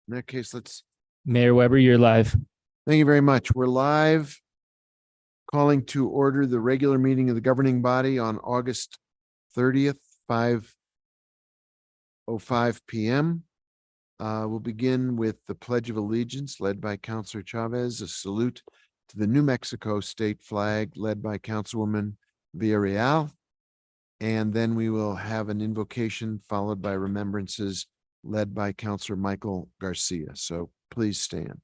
In that case, let's, Mayor Weber, you're live. thank you very much. We're live. Calling to order the regular meeting of the governing body on August 30th, 5:05 PM. We'll begin with the Pledge of Allegiance led by Councilor Chavez, a salute to the New Mexico state flag led by Councilwoman Villarreal. And then we will have an invocation followed by remembrances led by Councilor Michael Garcia. So please stand.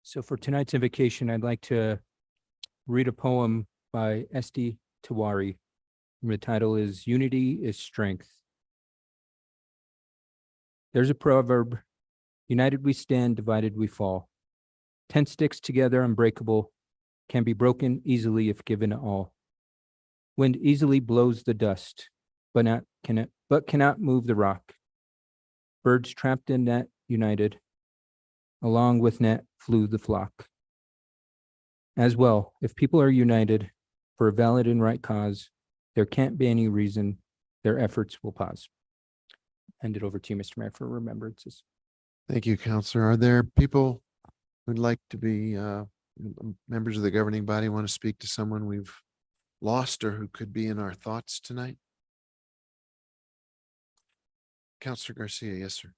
So for tonight's invocation, I'd like to read a poem by S.D. Tiwari. The title is Unity is Strength. There's a proverb, united we stand, divided we fall. 10 sticks together unbreakable, can be broken easily if given all. Wind easily blows the dust, but cannot move the rock. Birds trapped in net united, along with net flew the flock. As well, if people are united for a valid and right cause, there can't be any reason their efforts will pause. Hand it over to you, Mr. Mayor, for remembrances. Thank you, Counselor. Are there people who'd like to be members of the governing body want to speak to someone we've lost or who could be in our thoughts tonight? Councilor Garcia, yes, sir.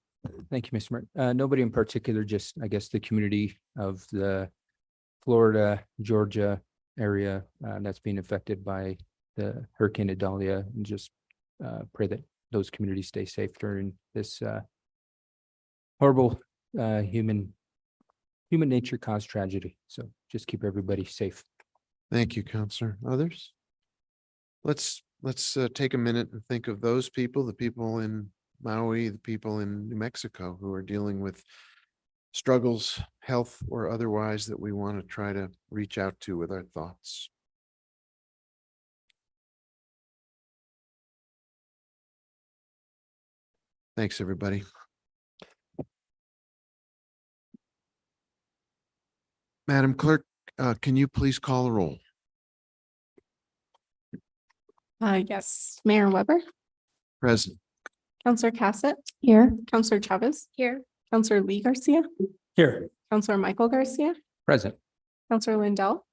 Thank you, Mr. Mayor. Nobody in particular, just I guess the community of the Florida, Georgia area that's being affected by the Hurricane Idalia, and just pray that those communities stay safe during this horrible human nature caused tragedy. So just keep everybody safe. Thank you, Counselor. Others? Let's take a minute and think of those people, the people in Maui, the people in New Mexico who are dealing with struggles, health or otherwise, that we want to try to reach out to with our thoughts. Thanks, everybody. Madam Clerk, can you please call the roll? Yes, Mayor Weber, Present. Councillor Cassett. Here. Councillor Chavez. Here. Councillor Lee Garcia, Here. Councillor Michael Garcia, Present. Councillor Lindell,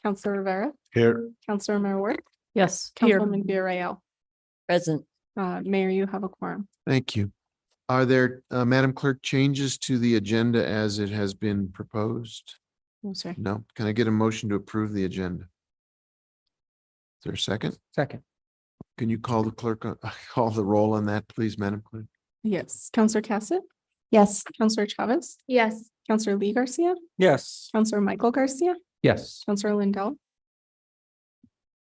Councillor Rivera, Here. Councillor Marworth, Yes, here. Councilwoman Villarreal. Present. Mayor, you have a quorum. Thank you. Are there, Madam Clerk, changes to the agenda as it has been proposed? No, sir. No. Can I get a motion to approve the agenda? Is there a second? Second. Can you call the clerk, call the roll on that, please, Madam Clerk? Yes, Councillor Cassett, Yes. Councillor Chavez, Yes. Councillor Lee Garcia, Yes. Councillor Michael Garcia, Yes. Councillor Lindell,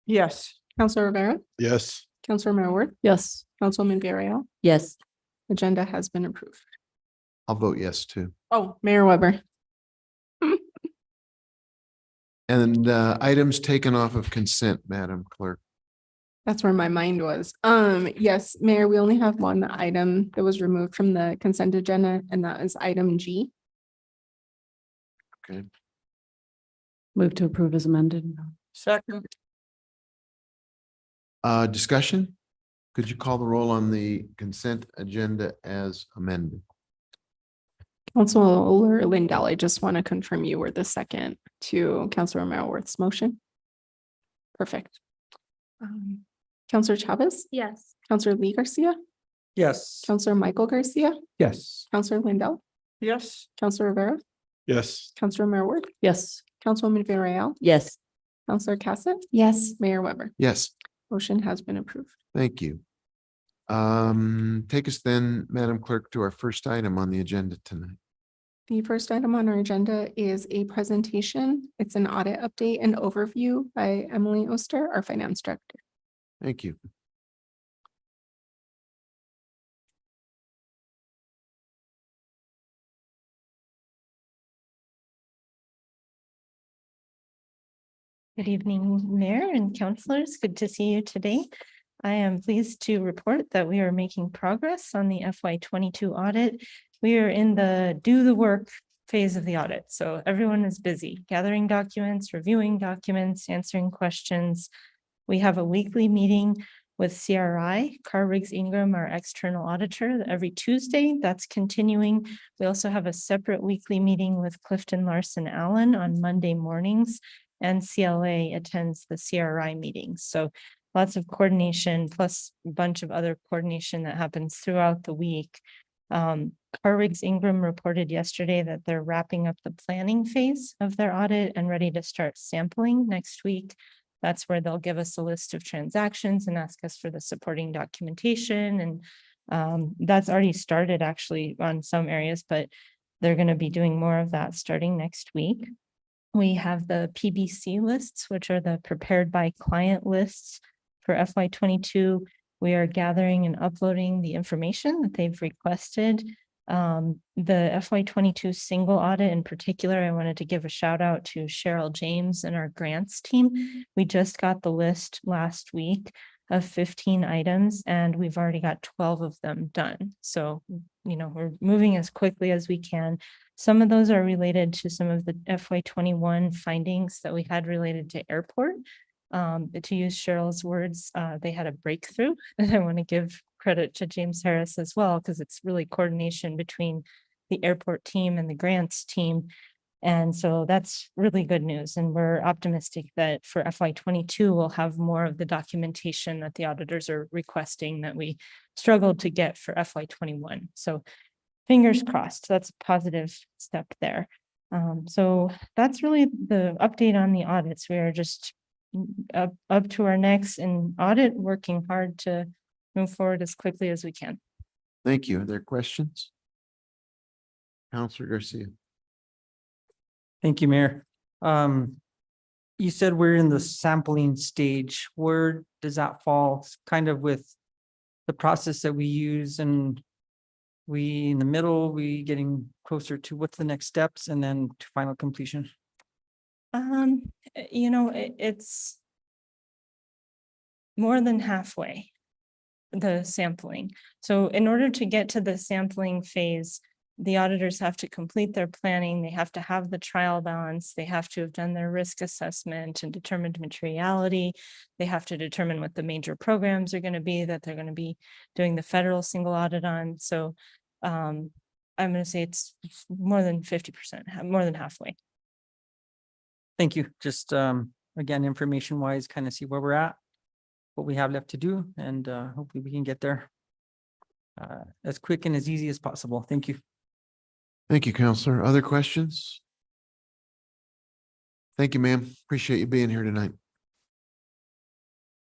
Yes. Councillor Rivera, Yes. Councillor Marworth, Yes. Councilwoman Villarreal. Yes. Agenda has been approved. I'll vote yes, too. Oh, Mayor Weber. And items taken off of consent, Madam Clerk. That's where my mind was. Yes, Mayor, we only have one item that was removed from the consent agenda, and that is item G. Okay. Move to approve as amended. Second. Discussion? Could you call the roll on the consent agenda as amended? Councilor Lindell, I just want to confirm you were the second to Councilor Marworth's motion. Perfect. Councilor Chavez? Yes. Councilor Lee Garcia? Yes. Councilor Michael Garcia? Yes. Councilor Lindell? Yes. Councilor Rivera? Yes. Councilor Marworth? Yes. Councilwoman Villarreal? Yes. Councilor Cassett? Yes. Mayor Weber? Yes, Motion has been approved. thank you. Take us then, Madam Clerk, to our first item on the agenda tonight. The first item on our agenda is a presentation. It's an audit update and overview by Emily Oster, our finance director. Thank you. Good evening, Mayor and councilors. Good to see you today. I am pleased to report that we are making progress on the FY 22 audit. We are in the do the work phase of the audit. So everyone is busy gathering documents, reviewing documents, answering questions. We have a weekly meeting with CRI, Carr Riggs Ingram, our external auditor, every Tuesday. That's continuing. We also have a separate weekly meeting with Clifton Larson Allen on Monday mornings, and CLA attends the CRI meetings. So lots of coordination, plus a bunch of other coordination that happens throughout the week. Carr Riggs Ingram reported yesterday that they're wrapping up the planning phase of their audit and ready to start sampling next week. That's where they'll give us a list of transactions and ask us for the supporting documentation. And that's already started actually on some areas, but they're going to be doing more of that starting next week. We have the PBC lists, which are the prepared by client lists for FY 22. We are gathering and uploading the information that they've requested. The FY 22 single audit in particular, I wanted to give a shout out to Cheryl James and our grants team. We just got the list last week of 15 items and we've already got 12 of them done. So, you know, we're moving as quickly as we can. Some of those are related to some of the FY 21 findings that we had related to airport. To use Cheryl's words, they had a breakthrough, and I want to give credit to James Harris as well, because it's really coordination between the airport team and the grants team. And so that's really good news. And we're optimistic that for FY 22, we'll have more of the documentation that the auditors are requesting that we struggled to get for FY 21. So fingers crossed, that's a positive step there. So that's really the update on the audits. We are just up to our necks in audit, working hard to move forward as quickly as we can. Thank you. Are there questions? Counselor Garcia. Thank you, Mayor. You said we're in the sampling stage. Where does that fall? It's kind of with the process that we use, and we in the middle, we getting closer to what's the next steps and then to final completion? You know, it's more than halfway, the sampling. So in order to get to the sampling phase, the auditors have to complete their planning. They have to have the trial balance. They have to have done their risk assessment and determined materiality. They have to determine what the major programs are going to be that they're going to be doing the federal single audit on. So I'm going to say it's more than 50%, more than halfway. Thank you. Just again, information wise, kind of see where we're at, what we have left to do, and hopefully we can get there as quick and as easy as possible. Thank you. Thank you, Counselor. Other questions? Thank you, ma'am. Appreciate you being here tonight.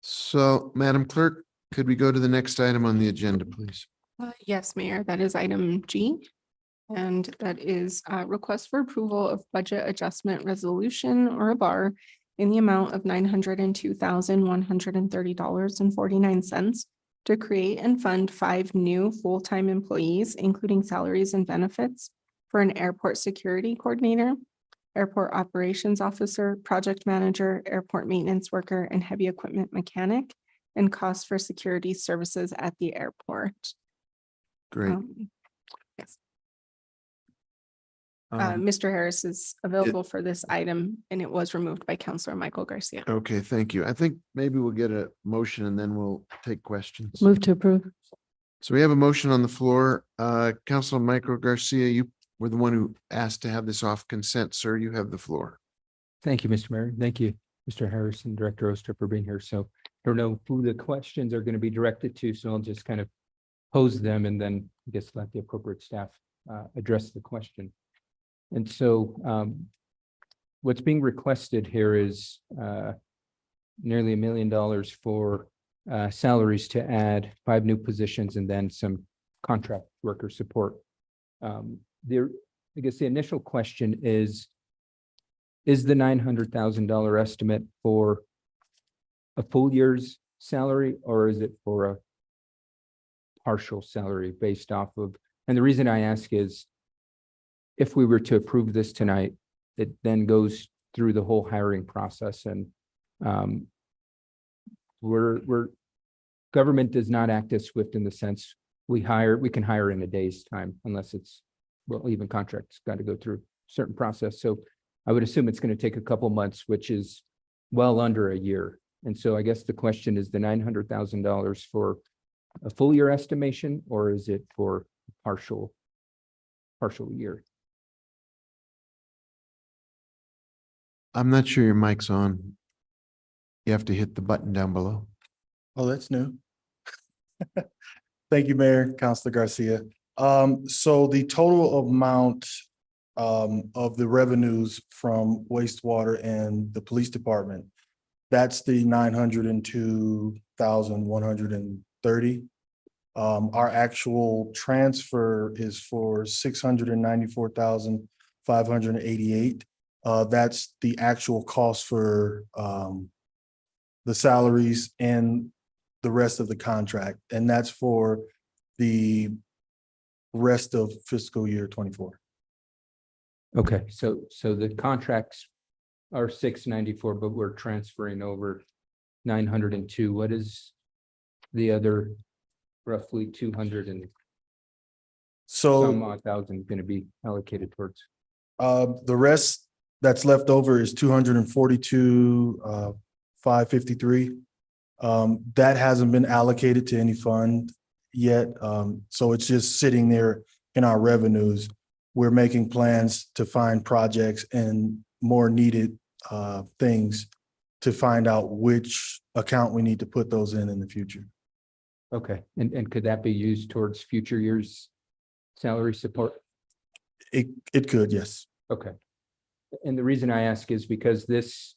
So, Madam Clerk, could we go to the next item on the agenda, please? Yes, Mayor, that is item G. And that is a request for approval of budget adjustment resolution, or a BAR, in the amount of $902,130.49 to create and fund 5 new full-time employees, including salaries and benefits, for an airport security coordinator, airport operations officer, project manager, airport maintenance worker, and heavy equipment mechanic, and costs for security services at the airport. Great. Yes. Um, Mr. Harris is available for this item, and it was removed by Counselor Michael Garcia. Okay, thank you. I think maybe we'll get a motion and then we'll take questions. Move to approve. So we have a motion on the floor. Counselor Michael Garcia, you were the one who asked to have this off consent, sir. You have the floor. Thank you, Mr. Mayor. Thank you, Mr. Harris and Director Oster for being here. So I don't know who the questions are going to be directed to, so I'll just kind of pose them and then I guess let the appropriate staff address the question. And so what's being requested here is nearly $1 million for salaries to add 5 new positions and then some contract worker support. I guess the initial question is the $900,000 estimate for a full year's salary, or is it for a partial salary based off of, and the reason I ask is if we were to approve this tonight, it then goes through the whole hiring process and We're government does not act as swift in the sense we can hire in a day's time unless it's, well, even contracts got to go through a certain process. So I would assume it's going to take a couple months, which is well under a year. And so I guess the question is the $900,000 for a full year estimation, or is it for partial year? I'm not sure your mic's on. You have to hit the button down below. Oh, that's new. Thank you, Mayor, Councilor Garcia. So the total amount of the revenues from wastewater and the police department, that's the 902,130. Our actual transfer is for 694,588. That's the actual cost for the salaries and the rest of the contract, and that's for the rest of fiscal year 24. Okay, so the contracts are 694, but we're transferring over 902. What is the other roughly 200 and some So odd thousand going to be allocated towards? the rest that's left over is 242, 553. That hasn't been allocated to any fund yet. So it's just sitting there in our revenues. We're making plans to find projects and more needed things to find out which account we need to put those in the future. Okay, and could that be used towards future years' salary support? It could, yes. Okay. And the reason I ask is because this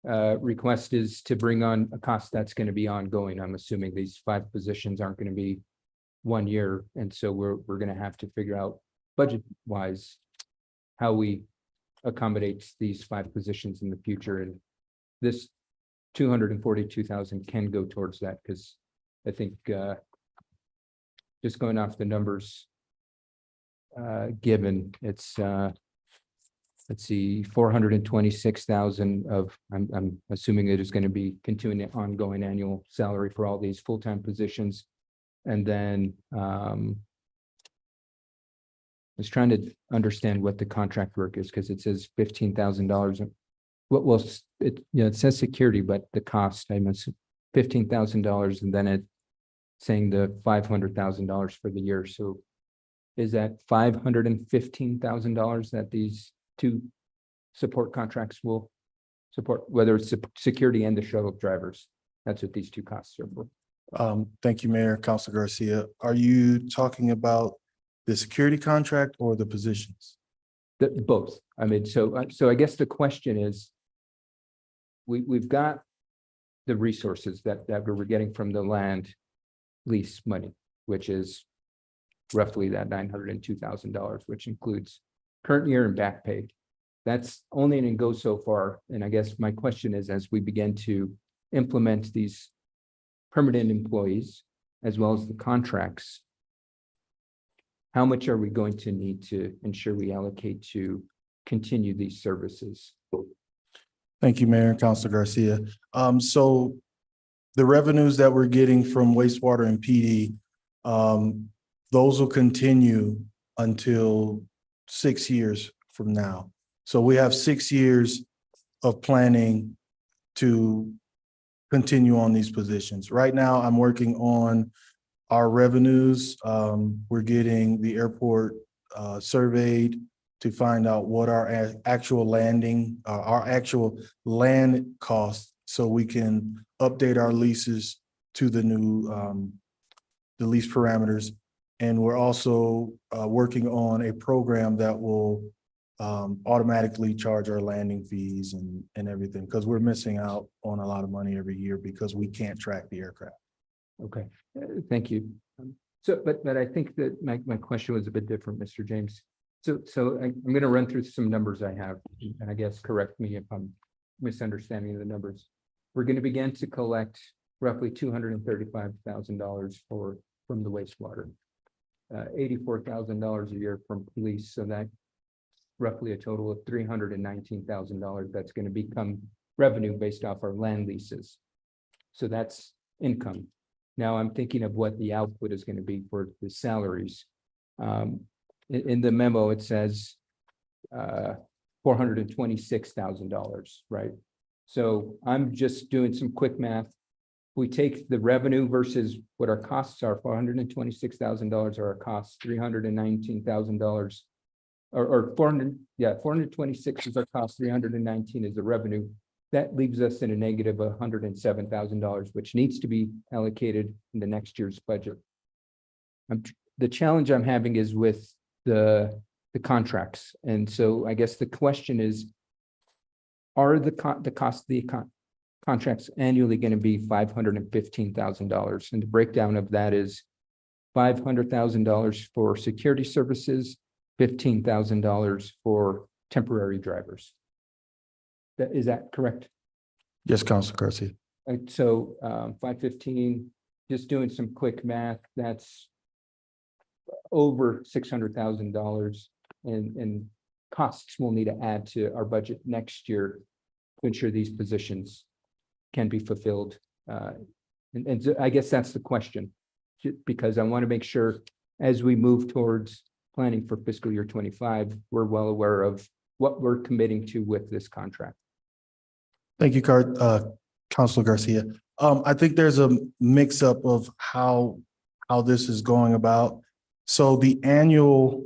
request is to bring on a cost that's going to be ongoing. I'm assuming these 5 positions aren't going to be 1 year. And so we're going to have to figure out budget wise how we accommodate these 5 positions in the future. And this 242,000 can go towards that, because I think just going off the numbers given, it's let's see, 426,000 of, I'm assuming it is going to be continuing ongoing annual salary for all these full-time positions. And then I was trying to understand what the contract work is, because it says $15,000. Well, it says security, but the cost, I must $15,000, and then it saying the $500,000 for the year. So is that $515,000 that these 2 support contracts will support, whether it's security and the shuttle drivers? That's what these 2 costs are for. Thank you, Mayor, Councilor Garcia. Are you talking about the security contract or the positions? Both. I mean, so I guess the question is, we've got the resources that we're getting from the land lease money, which is roughly that $902,000, which includes current year and back pay. That's only and go so far. And I guess my question is, as we begin to implement these permanent employees, as well as the contracts, how much are we going to need to ensure we allocate to continue these services? Thank you, Mayor, Councilor Garcia. So the revenues that we're getting from wastewater and PD, those will continue until 6 years from now. So we have 6 years of planning to continue on these positions. Right now, I'm working on our revenues. We're getting the airport surveyed to find out what our actual land costs, so we can update our leases to the new the lease parameters. And we're also working on a program that will automatically charge our landing fees and everything, because we're missing out on a lot of money every year because we can't track the aircraft. Okay, thank you. But I think that my question was a bit different, Mr. James. So I'm going to run through some numbers I have, and I guess correct me if I'm misunderstanding the numbers. We're going to begin to collect roughly $235,000 from the wastewater, $84,000 a year from police. So that roughly a total of $319,000 that's going to become revenue based off our land leases. So that's income. Now I'm thinking of what the output is going to be for the salaries. In the memo, it says $426,000, right? So I'm just doing some quick math. We take the revenue versus what our costs are, $426,000 are our costs, $319,000. Or 400, yeah, 426 is our cost, 319 is the revenue. That leaves us in a negative $107,000, which needs to be allocated in the next year's budget. The challenge I'm having is with the contracts. And so I guess the question is, are the cost of the contracts annually going to be $515,000? And the breakdown of that is $500,000 for security services, $15,000 for temporary drivers. Is that correct? Yes, Counselor Garcia. So 515, just doing some quick math, that's over $600,000 and costs we'll need to add to our budget next year to ensure these positions can be fulfilled. And so I guess that's the question, because I want to make sure as we move towards planning for fiscal year 25, we're well aware of what we're committing to with this contract. Thank you, Counselor Garcia. I think there's a mix-up of how this is going about. So the annual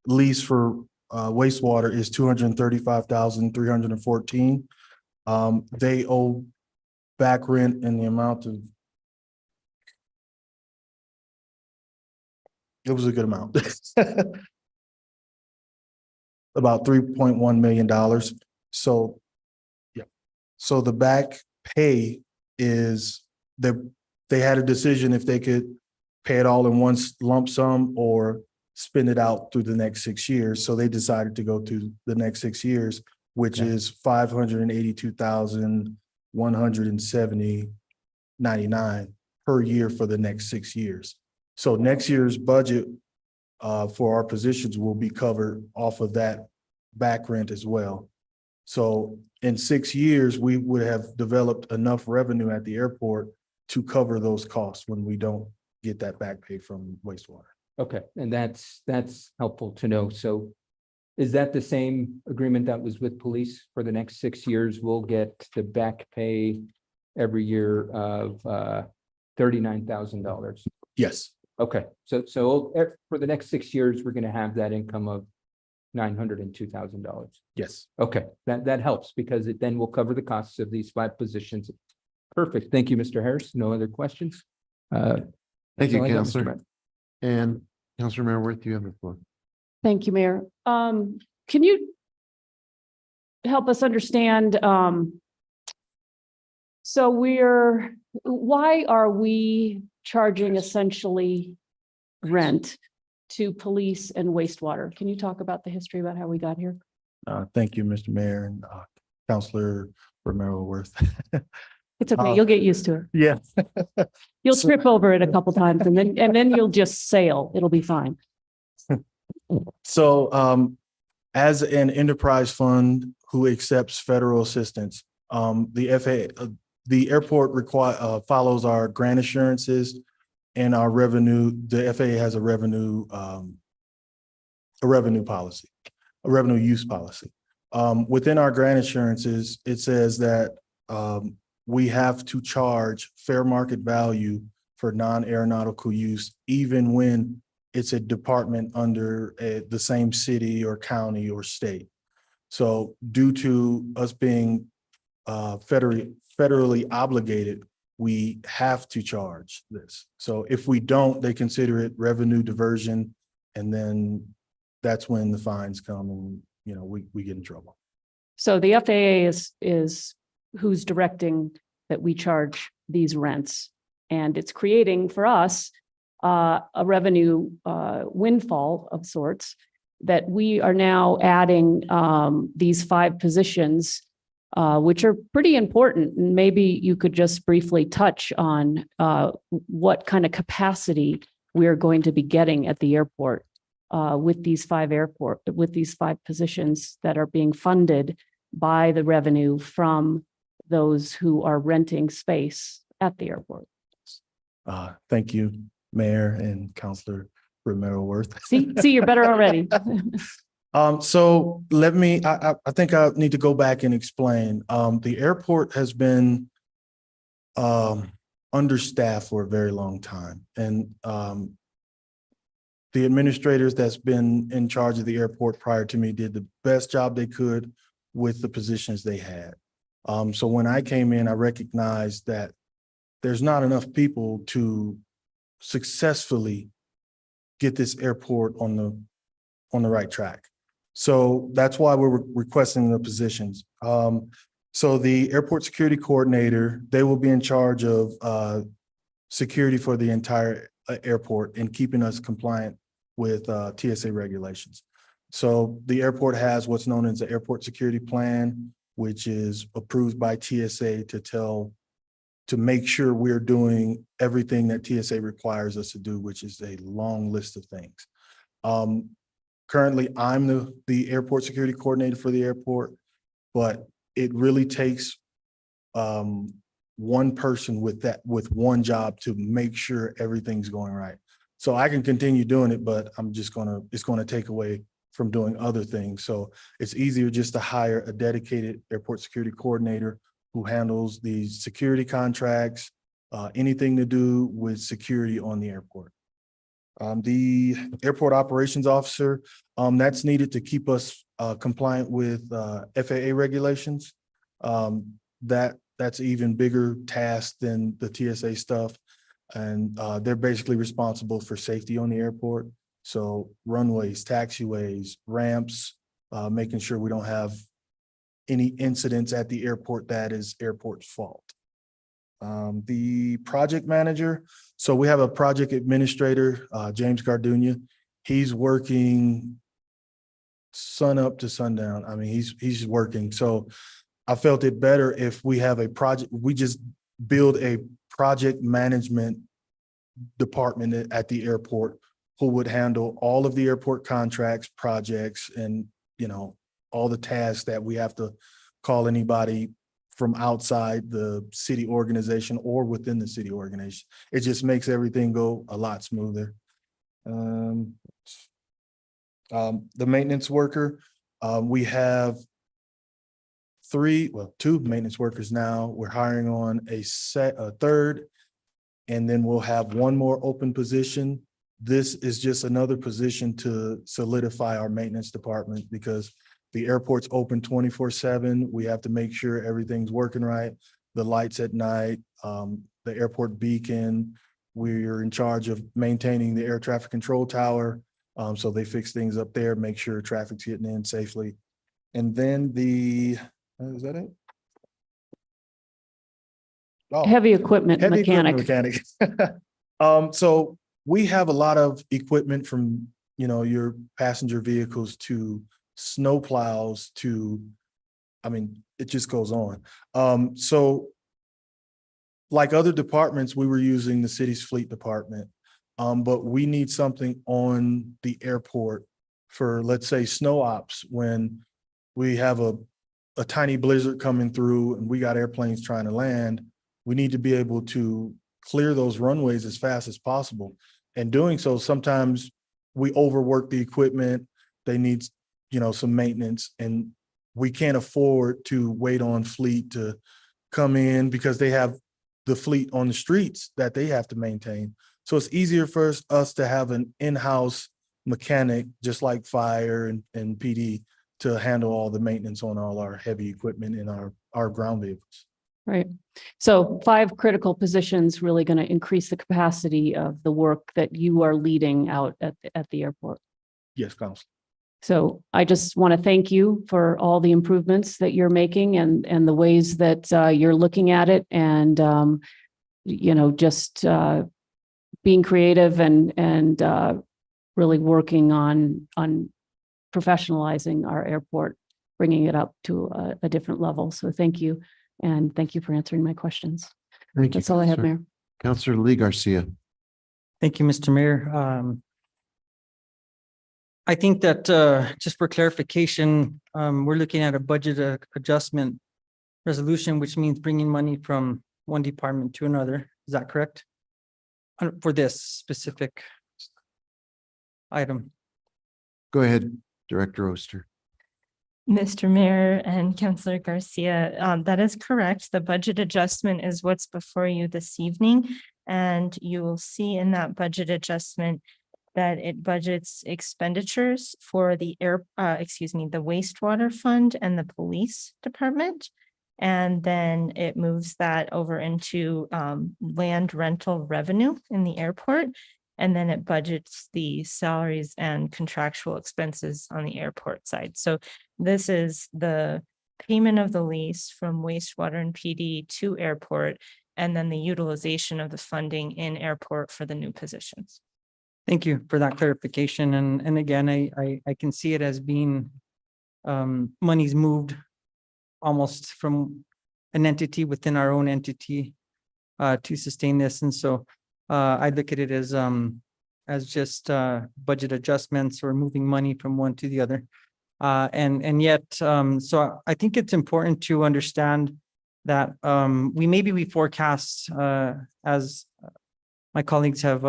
lease for wastewater is $235,314. They owe back rent in the amount of, it was a good amount. About $3.1 million. So, yeah. So the back pay is they had a decision if they could pay it all in one lump sum or spend it out through the next 6 years. So they decided to go to the next 6 years, which is $582,170.99 per year for the next 6 years. So next year's budget for our positions will be covered off of that back rent as well. So in 6 years, we would have developed enough revenue at the airport to cover those costs when we don't get that back pay from wastewater. Okay, and that's helpful to know. So is that the same agreement that was with police for the next 6 years? We'll get the back pay every year of $39,000. Yes. Okay, so for the next 6 years, we're going to have that income of $902,000. Yes. Okay, that helps because it then will cover the costs of these 5 positions. Perfect. Thank you, Mr. Harris. No other questions? Thank you, all I got, Mr. Counselor. Mayor. And Counselor Mayorworth, you have the floor. Thank you, Mayor. Can you help us understand, so why are we charging essentially rent to police and wastewater? Can you talk about the history about how we got here? Thank you, Mr. Mayor and Counselor Romero Worth. It's okay, you'll get used to it. Yeah. You'll So- trip over it a couple times and then you'll just sail. It'll be fine. So as an enterprise fund who accepts federal assistance, the airport follows our grant assurances and our revenue. The FAA has a revenue policy, a revenue use policy. Within our grant assurances, it says that we have to charge fair market value for non-aeronautical use, even when it's a department under the same city or county or state. So due to us being federally obligated, we have to charge this. So if we don't, they consider it revenue diversion. And then that's when the fines come and, we get in trouble. So the FAA is who's directing that we charge these rents. And it's creating for us a revenue windfall of sorts that we are now adding these 5 positions, which are pretty important. And maybe you could just briefly touch on what kind of capacity we are going to be getting at the airport with these 5 positions that are being funded by the revenue from those who are renting space at the airport. Thank you, Mayor and Counselor Romero Worth. See, you're better already. So let me, I think I need to go back and explain. The airport has been understaffed for a very long time. And the administrators that's been in charge of the airport prior to me did the best job they could with the positions they had. So when I came in, I recognized that there's not enough people to successfully get this airport on the right track. So that's why we're requesting the positions. So the airport security coordinator, they will be in charge of security for the entire airport and keeping us compliant with TSA regulations. So the airport has what's known as the airport security plan, which is approved by TSA to make sure we're doing everything that TSA requires us to do, which is a long list of things. Currently, I'm the airport security coordinator for the airport, but it really takes one person with one job to make sure everything's going right. So I can continue doing it, but it's gonna take away from doing other things. So it's easier just to hire a dedicated airport security coordinator who handles the security contracts, anything to do with security on the airport. The airport operations officer, that's needed to keep us compliant with FAA regulations. That's an even bigger task than the TSA stuff. And they're basically responsible for safety on the airport. So runways, taxiways, ramps, making sure we don't have any incidents at the airport that is airport's fault. The project manager, so we have a project administrator, James Gardunia. He's working sun up to sundown. I mean, he's working. So I felt it better if we have we just build a project management department at the airport who would handle all of the airport contracts, projects, and, all the tasks that we have to call anybody from outside the city organization or within the city organization. It just makes everything go a lot smoother. The maintenance worker, we have two maintenance workers now. We're hiring on a third, and then we'll have one more open position. This is just another position to solidify our maintenance department because the airport's open 24/7. We have to make sure everything's working right. The lights at night, the airport beacon. We're in charge of maintaining the air traffic control tower. So they fix things up there, make sure traffic's getting in safely. And then is that it? Oh. Heavy equipment Heavy equipment mechanic. mechanic. So we have a lot of equipment from, your passenger vehicles to snow plows to, it just goes on. So like other departments, we were using the city's fleet department, but we need something on the airport for, let's say, snow ops when we have a tiny blizzard coming through and we got airplanes trying to land. We need to be able to clear those runways as fast as possible. And doing so, sometimes we overwork the equipment. They need, some maintenance, and we can't afford to wait on fleet to come in because they have the fleet on the streets that they have to maintain. So it's easier for us to have an in-house mechanic, just like fire and PD, to handle all the maintenance on all our heavy equipment in our ground vehicles. Right. So 5 critical positions really going to increase the capacity of the work that you are leading out at the airport. Yes, Council. So I just want to thank you for all the improvements that you're making and the ways that you're looking at it and, just being creative and really working on professionalizing our airport, bringing it up to a different level. So thank you. And thank you for answering my questions. Thank you. That's all I have, Counselor. Mayor. Counselor Lee Garcia. Thank you, Mr. Mayor. I think that just for clarification, we're looking at a budget adjustment resolution, which means bringing money from one department to another. Is that correct? For this specific item. Go ahead, Director Oster. Mr. Mayor and Councillor Garcia, that is correct. The budget adjustment is what's before you this evening. And you will see in that budget adjustment that it budgets expenditures for the the wastewater fund and the police department. And then it moves that over into land rental revenue in the airport. And then it budgets the salaries and contractual expenses on the airport side. So this is the payment of the lease from wastewater and PD to airport, and then the utilization of the funding in airport for the new positions. Thank you for that clarification. And again, I can see it as being monies moved almost from an entity within our own entity to sustain this. And so I look at it as just budget adjustments or moving money from one to the other. And yet, so I think it's important to understand that we forecast as my colleagues have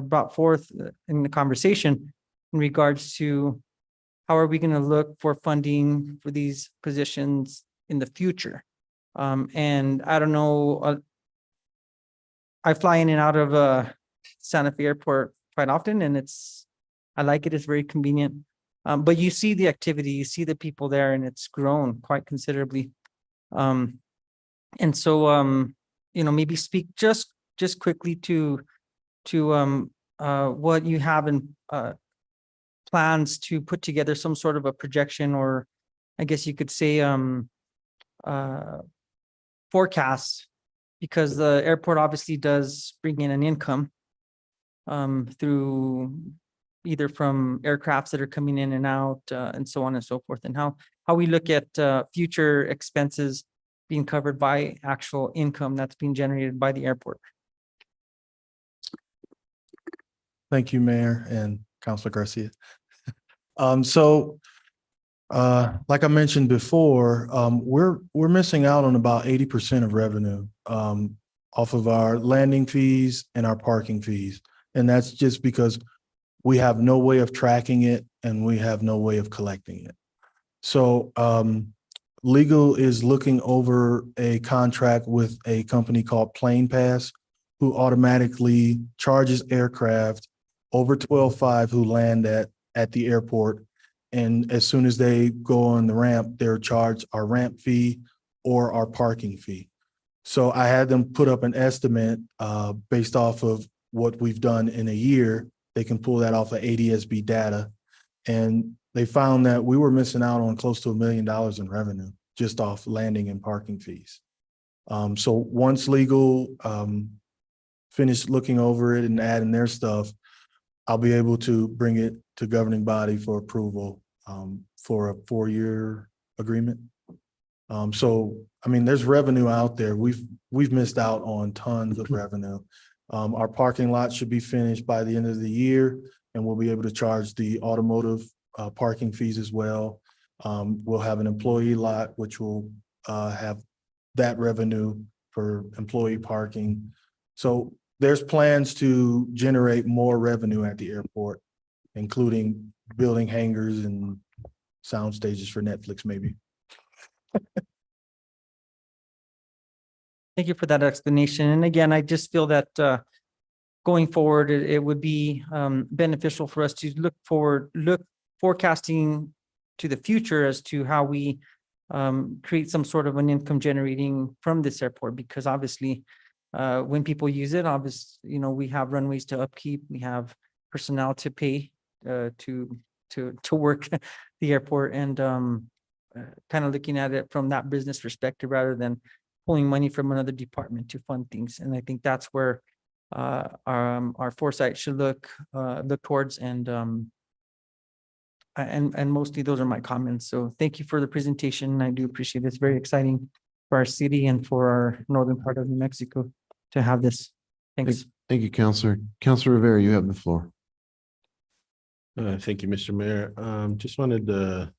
brought forth in the conversation in regards to how are we going to look for funding for these positions in the future. And I don't know, I fly in and out of Santa Fe Airport quite often, and I like it. It's very convenient. But you see the activity, you see the people there, and it's grown quite considerably. And so, maybe speak just quickly to what you have in plans to put together some sort of a projection, or I guess you could say forecast, because the airport obviously does bring in an income through either from aircrafts that are coming in and out and so on and so forth, and how we look at future expenses being covered by actual income that's being generated by the airport. Thank you, Mayor and Councilor Garcia. Like I mentioned before, we're missing out on about 80% of revenue off of our landing fees and our parking fees. And that's just because we have no way of tracking it and we have no way of collecting it. So legal is looking over a contract with a company called Plane Pass, who automatically charges aircraft over 12.5 who land at the airport. And as soon as they go on the ramp, they're charged our ramp fee or our parking fee. So I had them put up an estimate based off of what we've done in a year. They can pull that off of ADSB data. And they found that we were missing out on close to $1 million in revenue just off landing and parking fees. So once legal finished looking over it and adding their stuff, I'll be able to bring it to governing body for approval for a 4-year agreement. So, I mean, there's revenue out there. We've missed out on tons of revenue. Our parking lot should be finished by the end of the year, and we'll be able to charge the automotive parking fees as well. We'll have an employee lot, which will have that revenue for employee parking. So there's plans to generate more revenue at the airport, including building hangars and sound stages for Netflix, maybe. Thank you for that explanation. And again, I just feel that going forward, it would be beneficial for us to look forecasting to the future as to how we create some sort of an income generating from this airport, because obviously when people use it, obviously, we have runways to upkeep, we have personnel to pay to work the airport, and kind of looking at it from that business perspective rather than pulling money from another department to fund things. And I think that's where our foresight should look towards, and mostly those are my comments. So thank you for the presentation. I do appreciate it. It's very exciting for our city and for our northern part of New Mexico to have this. Thanks. Thank you, Councilor. Councilor Rivera, you have the floor. Thank you, Mr. Mayor. Just wanted to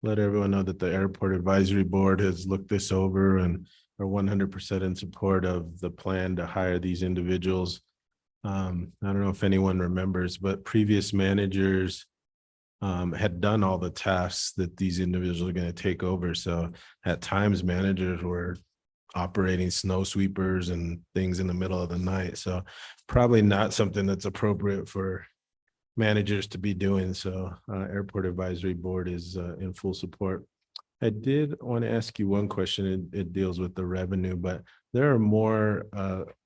let everyone know that the Airport Advisory Board has looked this over and are 100% in support of the plan to hire these individuals. I don't know if anyone remembers, but previous managers had done all the tasks that these individuals are going to take over. So at times managers were operating snow sweepers and things in the middle of the night. So probably not something that's appropriate for managers to be doing. So Airport Advisory Board is in full support. I did want to ask you one question. It deals with the revenue, but there are more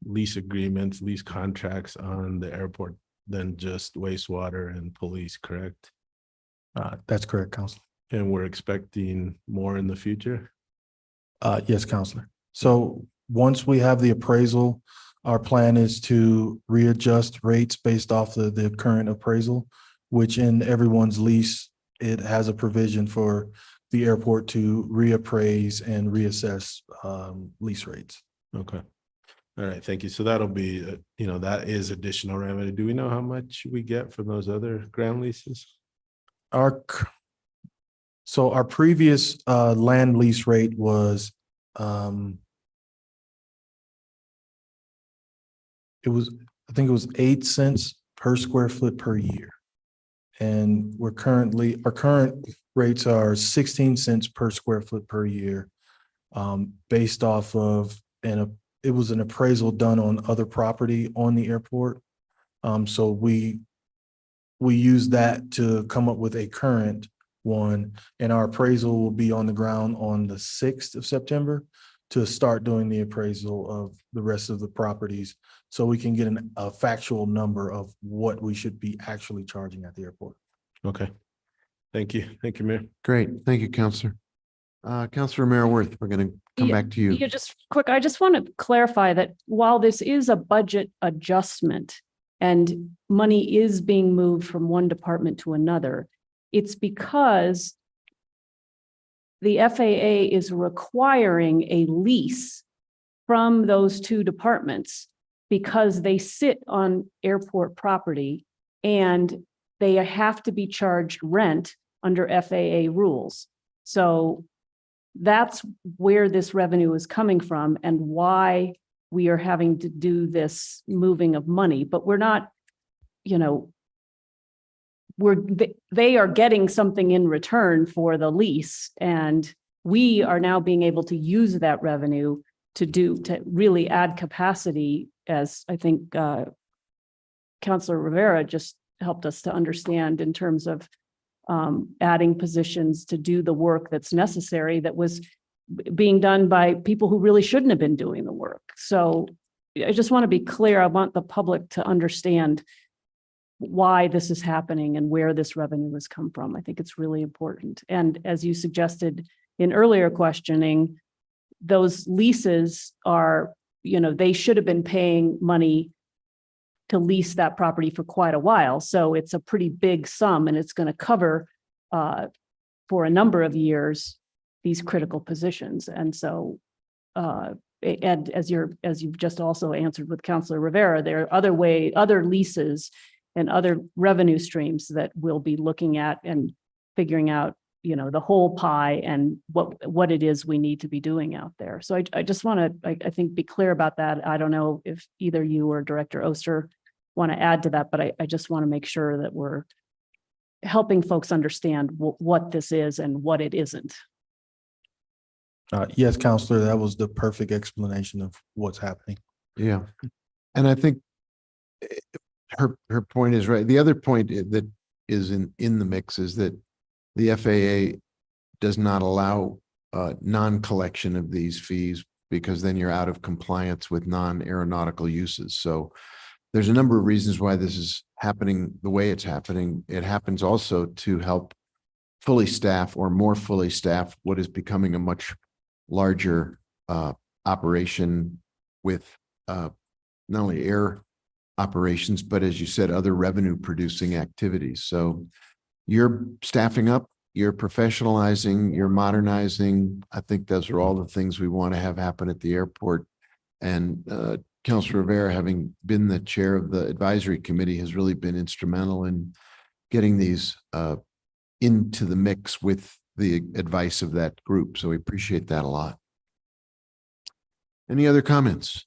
lease agreements, lease contracts on the airport than just wastewater and police, correct? That's correct, Counselor. And we're expecting more in the future? Yes, Counselor. So once we have the appraisal, our plan is to readjust rates based off the current appraisal, which in everyone's lease, it has a provision for the airport to reappraise and reassess lease rates. Okay. All right, thank you. So that'll be, that is additional revenue. Do we know how much we get from those other ground leases? So our previous land lease rate was I think it was 8 cents per square foot per year. And our current rates are 16 cents per square foot per year, based off of, it was an appraisal done on other property on the airport. So we use that to come up with a current one, and our appraisal will be on the ground on the 6th of September to start doing the appraisal of the rest of the properties, so we can get a factual number of what we should be actually charging at the airport. Okay. Thank you. Thank you, Mayor. Great. Thank you, Counselor. Counselor Mara Worth, we're going to come back to you. Yeah, just quick, I just want to clarify that while this is a budget adjustment and money is being moved from one department to another, it's because the FAA is requiring a lease from those two departments because they sit on airport property and they have to be charged rent under FAA rules. So that's where this revenue is coming from and why we are having to do this moving of money, but we're not, they are getting something in return for the lease, and we are now being able to use that revenue to really add capacity, as I think Councilor Rivera just helped us to understand in terms of adding positions to do the work that's necessary that was being done by people who really shouldn't have been doing the work. So I just want to be clear. I want the public to understand why this is happening and where this revenue has come from. I think it's really important. And as you suggested in earlier questioning, those leases are, they should have been paying money to lease that property for quite a while. So it's a pretty big sum, and it's going to cover for a number of years these critical positions. And so, and as you've just also answered with Councilor Rivera, there are other leases and other revenue streams that we'll be looking at and figuring out, the whole pie and what it is we need to be doing out there. So I just want to, I think, be clear about that. I don't know if either you or Director Oster want to add to that, but I just want to make sure that we're helping folks understand what this is and what it isn't. Yes, Counselor, that was the perfect explanation of what's happening. Yeah. And I think her point is right. The other point that is in the mix is that the FAA does not allow non-collection of these fees, because then you're out of compliance with non-aeronautical uses. So there's a number of reasons why this is happening the way it's happening. It happens also to help fully staff or more fully staff what is becoming a much larger operation with not only air operations, but as you said, other revenue producing activities. So you're staffing up, you're professionalizing, you're modernizing. I think those are all the things we want to have happen at the airport. And Councilor Rivera, having been the chair of the advisory committee, has really been instrumental in getting these into the mix with the advice of that group. So we appreciate that a lot. Any other comments?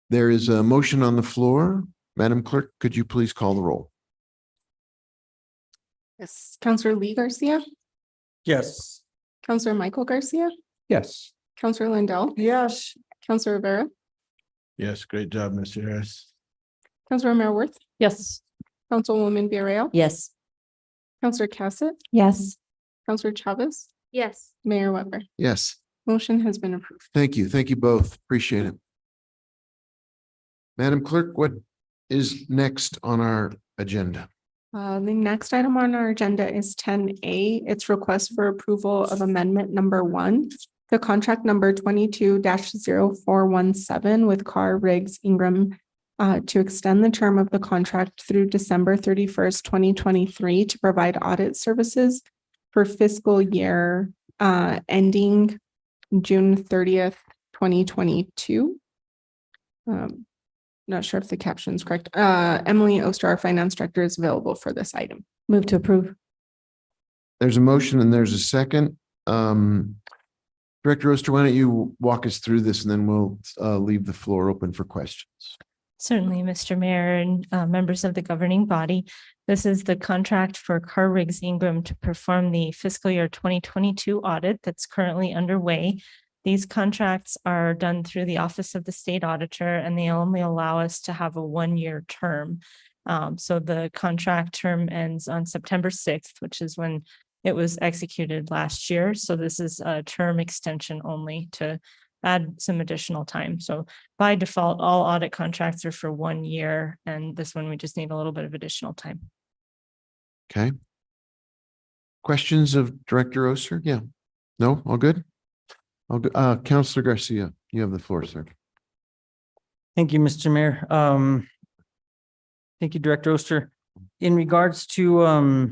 There is a motion on the floor. Madam Clerk, could you please call the roll? Yes. Counselor Lee Garcia, Yes. Counselor Michael Garcia, Yes. Counselor Lindell, Yes. Counselor Rivera, Yes, great job, Mr. Harris. Counselor Mayor Worth, Yes. Councilwoman Villarreal, Yes. Counselor Cassett, Yes. Counselor Chavez, Yes. Mayor Weber. Yes, Motion has been approved. thank you. Thank you both. Appreciate it. Madam Clerk, what is next on our agenda? The next item on our agenda is 10A. It's request for approval of amendment number 1. The contract number 22-0417 with Carr Riggs Ingram to extend the term of the contract through December 31st, 2023 to provide audit services for fiscal year ending June 30th, 2022. Not sure if the caption is correct. Emily Oster, our finance director, is available for this item. Move to approve. There's a motion and there's a second. Director Oster, why don't you walk us through this and then we'll leave the floor open for questions. Certainly, Mr. Mayor and members of the governing body. This is the contract for Carr Riggs Ingram to perform the fiscal year 2022 audit that's currently underway. These contracts are done through the Office of the State Auditor, and they only allow us to have a one-year term. So the contract term ends on September 6th, which is when it was executed last year. So this is a term extension only to add some additional time. So by default, all audit contracts are for 1 year, and this one we just need a little bit of additional time. Okay. Questions of Director Oster? Yeah. No, all good? All good. Counselor Garcia, you have the floor, sir. Thank you, Mr. Mayor. Thank you, Director Oster. In regards to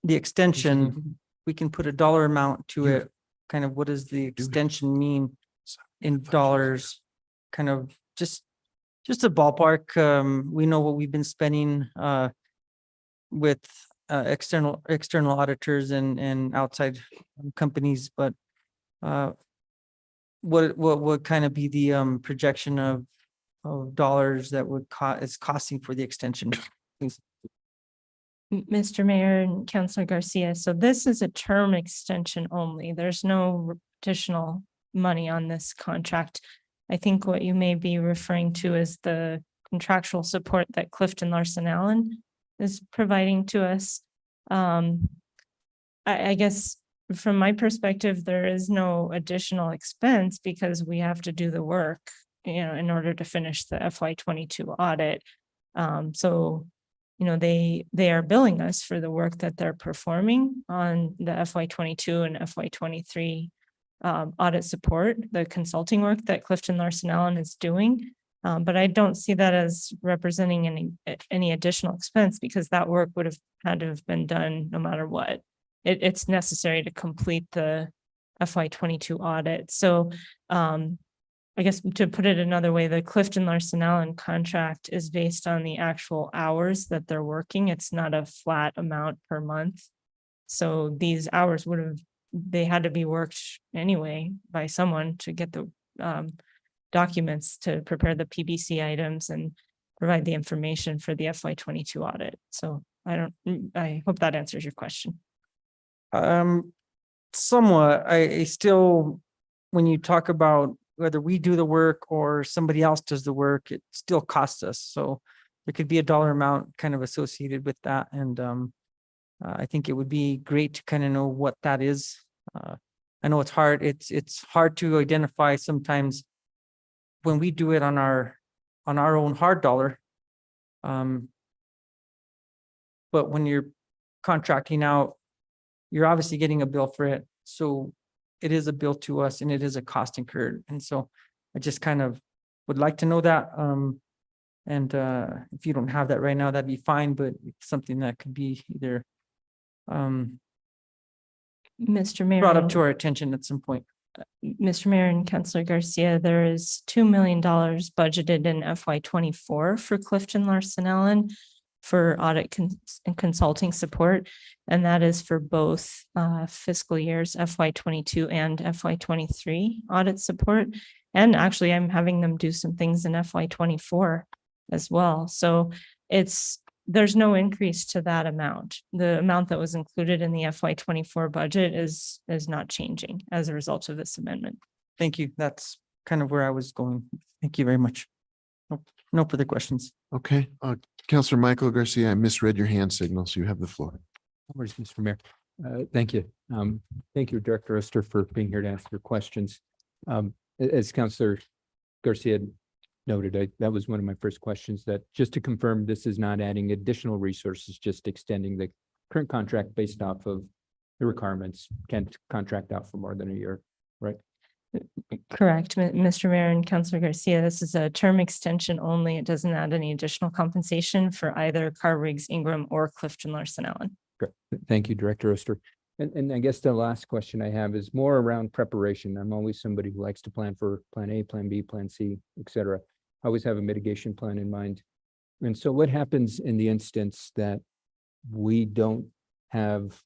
the extension, we can put a dollar amount to it. Kind of what does the extension mean in dollars? Kind of just a ballpark. We know what we've been spending with external auditors and outside companies, but what would kind of be the projection of dollars that would is costing for the extension, please? Mr. Mayor and Councilor Garcia, so this is a term extension only. There's no additional money on this contract. I think what you may be referring to is the contractual support that Clifton Larson Allen is providing to us. I guess from my perspective, there is no additional expense because we have to do the work, in order to finish the FY22 audit. So, they are billing us for the work that they're performing on the FY22 and FY23 audit support, the consulting work that Clifton Larson Allen is doing. But I don't see that as representing any additional expense because that work would have had to have been done no matter what. It's necessary to complete the FY22 audit. So I guess to put it another way, the Clifton Larson Allen contract is based on the actual hours that they're working. It's not a flat amount per month. So these hours they had to be worked anyway by someone to get the documents to prepare the PBC items and provide the information for the FY22 audit. So I hope that answers your question. Somewhat. I still, when you talk about whether we do the work or somebody else does the work, it still costs us. So there could be a dollar amount kind of associated with that. And I think it would be great to kind of know what that is. I know it's hard. It's hard to identify sometimes when we do it on our own hard dollar. But when you're contracting out, you're obviously getting a bill for it. So it is a bill to us and it is a cost incurred. And so I just kind of would like to know that. And if you don't have that right now, that'd be fine, but it's something that could be either Mr. Mayor. brought up to our attention at some point. Mr. Mayor and Councilor Garcia, there is $2 million budgeted in FY24 for Clifton Larson Allen. for audit and consulting support. And that is for both fiscal years FY 22 and FY 23 audit support. And actually, I'm having them do some things in FY 24 as well. So there's no increase to that amount. The amount that was included in the FY 24 budget is not changing as a result of this amendment. Thank you. That's kind of where I was going. Thank you very much. No further questions. Okay, Counselor Michael Garcia, I misread your hand signal, so you have the floor. Where's Mr. Mayor? Thank you. Thank you, Director Oster, for being here to answer your questions. As Counselor Garcia noted, that was one of my first questions, that just to confirm, this is not adding additional resources, just extending the current contract based off of the requirements, can't contract out for more than a year, right? Correct, Mr. Mayor and Councilor Garcia, this is a term extension only. It doesn't add any additional compensation for either Carr Riggs Ingram or Clifton Larson Allen. Great. Thank you, Director Oster. And I guess the last question I have is more around preparation. I'm always somebody who likes to plan for plan A, plan B, plan C, et cetera. I always have a mitigation plan in mind. And so what happens in the instance that we don't have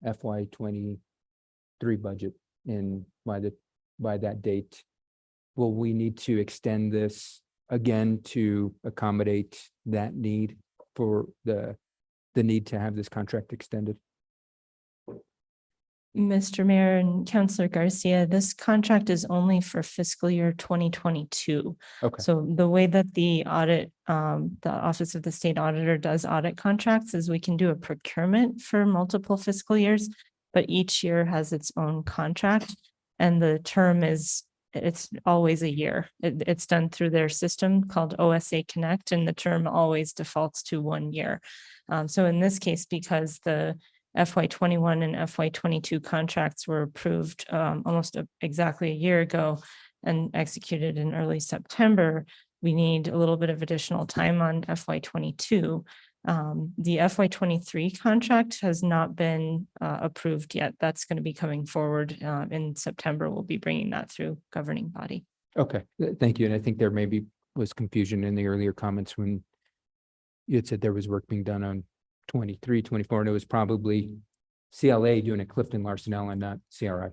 FY 23 budget in by that date? Will we need to extend this again to accommodate that need for the need to have this contract extended? Mr. Mayor and Councilor Garcia, this contract is only for fiscal year 2022. Okay, So the way that the audit, the Office of the State Auditor does audit contracts is we can do a procurement for multiple fiscal years, but each year has its own contract. And the term it's always a year. It's done through their system called OSA Connect, and the term always defaults to 1 year. So in this case, because the FY 21 and FY 22 contracts were approved almost exactly a year ago and executed in early September, we need a little bit of additional time on FY 22. The FY 23 contract has not been approved yet. That's going to be coming forward in September. We'll be bringing that through governing body. okay, thank you. And I think there maybe was confusion in the earlier comments when you had said there was work being done on 23, 24, and it was probably CLA doing it, Clifton Larson Allen, not CRI.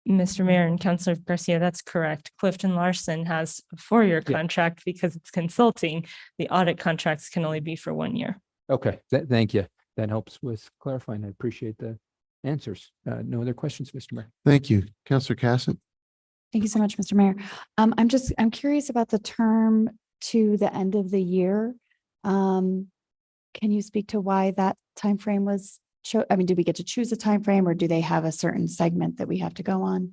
Mr. Mayor and Councilor Garcia, that's correct. Clifton Larson has a 4-year Yeah. contract because it's consulting. The audit contracts can only be for 1 year. Okay, thank you. That helps with clarifying. I appreciate the answers. No other questions, Mr. Mayor. Thank you. Counselor Cassett? Thank you so much, Mr. Mayor. I'm curious about the term to the end of the year. Can you speak to why that timeframe was did we get to choose a timeframe, or do they have a certain segment that we have to go on?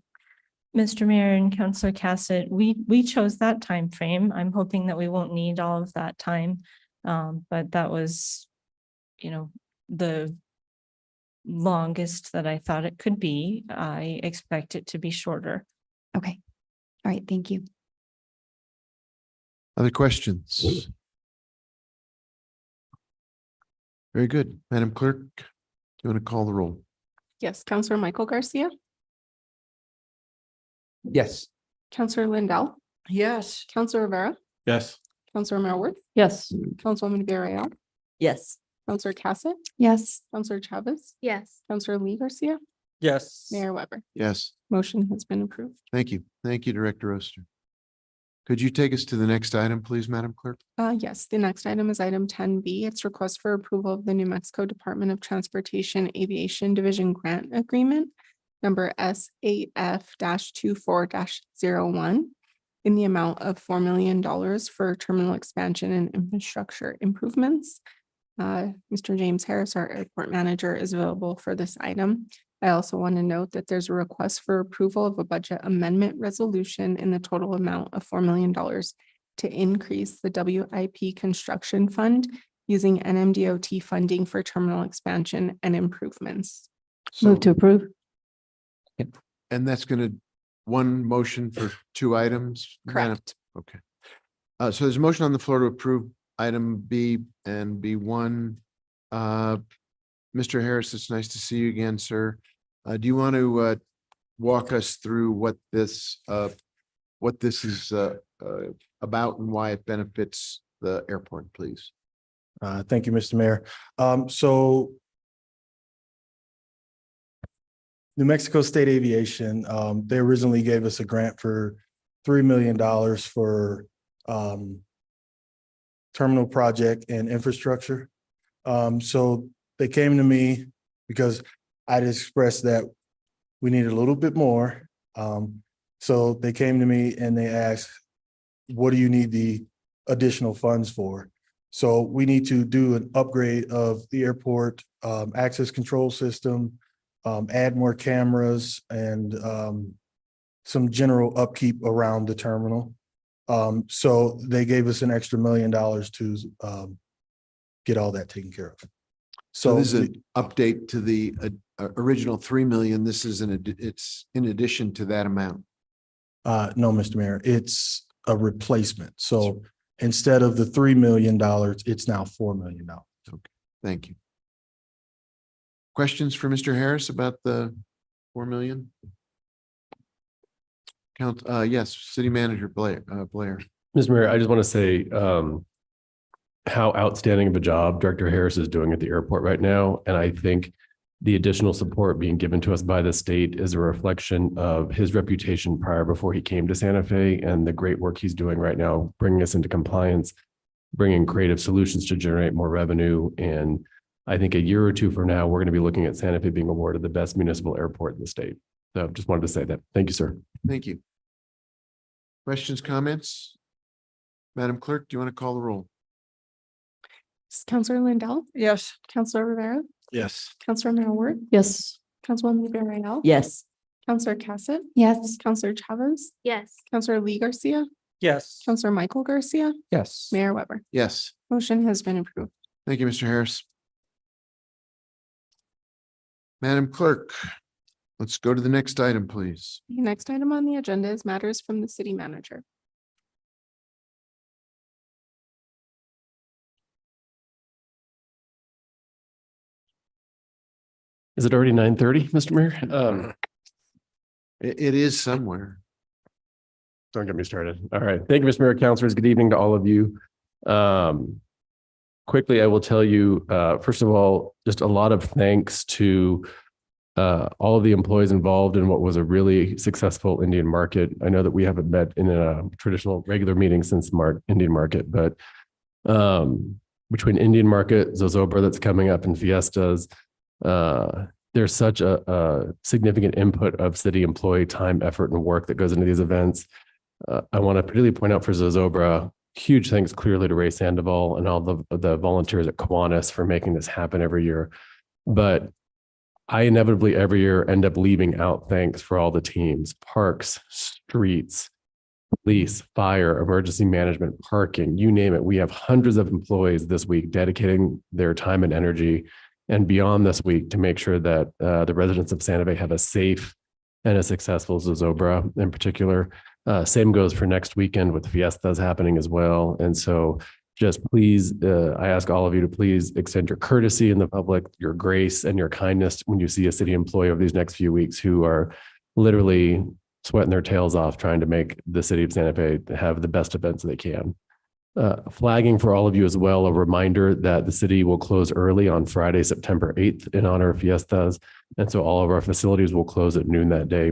Mr. Mayor and Councilor Cassett, we chose that time frame. I'm hoping that we won't need all of that time. But that was, the longest that I thought it could be. I expect it to be shorter. Okay. All right. Thank you. Other questions? Very good. Madam Clerk, do you want to call the roll? Yes, Counselor Michael Garcia, Yes. Counselor Lindell, Yes. Counselor Rivera, Yes. Counselor Marworth, Yes. Councilwoman Villarreal, Yes. Counselor Cassett, Yes. Counselor Chavez, Yes. Counselor Lee Garcia, Yes. Mayor Weber. Yes, Motion has been approved. thank you. Thank you, Director Oster. Could you take us to the next item, please, Madam Clerk? Yes, the next item is item 10B. It's request for approval of the New Mexico Department of Transportation Aviation Division Grant Agreement number S8F-24-01 in the amount of $4 million for terminal expansion and infrastructure improvements. Mr. James Harris, our airport manager, is available for this item. I also want to note that there's a request for approval of a budget amendment resolution in the total amount of $4 million to increase the WIP construction fund using NMDOT funding for terminal expansion and improvements. Move to approve. And that's going to, one motion for 2 items? Madam- Correct. Okay. So there's a motion on the floor to approve item B and B1. Mr. Harris, it's nice to see you again, sir. Do you want to walk us through what this is about and why it benefits the airport, please? Thank you, Mr. Mayor. So New Mexico State Aviation, they originally gave us a grant for $3 million for terminal project and infrastructure. So they came to me because I'd expressed that we needed a little bit more. So they came to me and they asked, what do you need the additional funds for? So we need to do an upgrade of the airport access control system, add more cameras and some general upkeep around the terminal. So they gave us an extra $1 million to get all that taken care of. So this is an update to the original 3 million. This is it's in addition to that amount. No, Mr. Mayor, it's a replacement. So instead of the $3 million, it's now $4 million. Thank you. Questions for Mr. Harris about the 4 million? Yes, City Manager Blair. Mr. Mayor, I just want to say how outstanding of a job Director Harris is doing at the airport right now. And I think the additional support being given to us by the state is a reflection of his reputation prior before he came to Santa Fe and the great work he's doing right now, bringing us into compliance, bringing creative solutions to generate more revenue. And I think a year or two from now, we're going to be looking at Santa Fe being awarded the best municipal airport in the state. So just wanted to say that. Thank you, sir. Thank you. Questions, comments? Madam Clerk, do you want to call the roll? Counselor Lindell, Yes. Counselor Rivera, Yes. Counselor Millward, Yes. Councilwoman Villarreal. Yes. Counselor Cassett, Yes. Counselor Chavez, Yes. Counselor Lee Garcia, Yes. Counselor Michael Garcia, Yes. Mayor Weber. Yes. Motion has been approved. Thank you, Mr. Harris. Madam Clerk, let's go to the next item, please. The next item on the agenda is matters from the city manager. Is it already 9:30, Mr. Mayor? It is somewhere. Don't get me started. All right. Thank you, Mr. Mayor, councilors. Good evening to all of you. Quickly, I will tell you, first of all, just a lot of thanks to all of the employees involved in what was a really successful Indian market. I know that we haven't met in a traditional regular meeting since Indian market, but between Indian market, Zozobra that's coming up and Fiestas, there's such a significant input of city employee time, effort, and work that goes into these events. I want to particularly point out for Zozobra, huge thanks clearly to Ray Sandoval and all the volunteers at Kiwanis for making this happen every year. But I inevitably every year end up leaving out thanks for all the teams, parks, streets, police, fire, emergency management, parking, you name it. We have hundreds of employees this week dedicating their time and energy and beyond this week to make sure that the residents of Santa Fe have a safe and a successful Zozobra in particular. Same goes for next weekend with Fiestas happening as well. And so just please, I ask all of you to please extend your courtesy in the public, your grace and your kindness when you see a city employee over these next few weeks who are literally sweating their tails off trying to make the city of Santa Fe have the best events they can. Flagging for all of you as well, a reminder that the city will close early on Friday, September 8th in honor of Fiestas. And so all of our facilities will close at noon that day.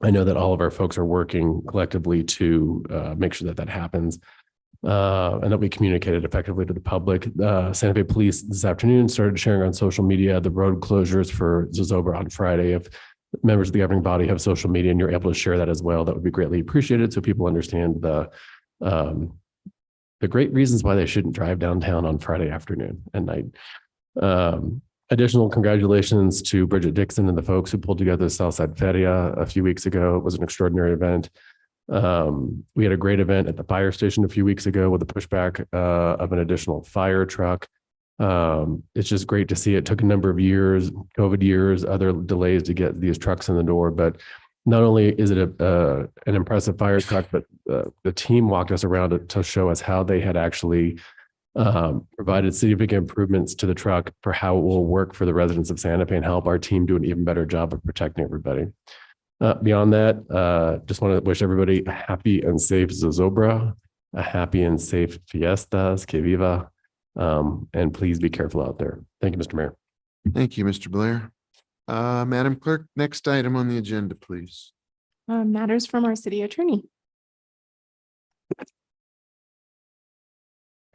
I know that all of our folks are working collectively to make sure that that happens and that we communicate it effectively to the public. Santa Fe Police this afternoon started sharing on social media the road closures for Zozobra on Friday. If members of the governing body have social media and you're able to share that as well, that would be greatly appreciated so people understand the great reasons why they shouldn't drive downtown on Friday afternoon and night. Additional congratulations to Bridget Dixon and the folks who pulled together the Southside Feria a few weeks ago. It was an extraordinary event. We had a great event at the fire station a few weeks ago with the pushback of an additional fire truck. It's just great to see. It took a number of years, COVID years, other delays to get these trucks in the door, but not only is it an impressive fire truck, but the team walked us around it to show us how they had actually provided significant improvements to the truck for how it will work for the residents of Santa Fe and help our team do an even better job of protecting everybody. Beyond that, just want to wish everybody a happy and safe Zozobra, a happy and safe Fiestas, Que Viva. And please be careful out there. Thank you, Mr. Mayor. Thank you, Mr. Blair. Madam Clerk, next item on the agenda, please. Matters from our city attorney.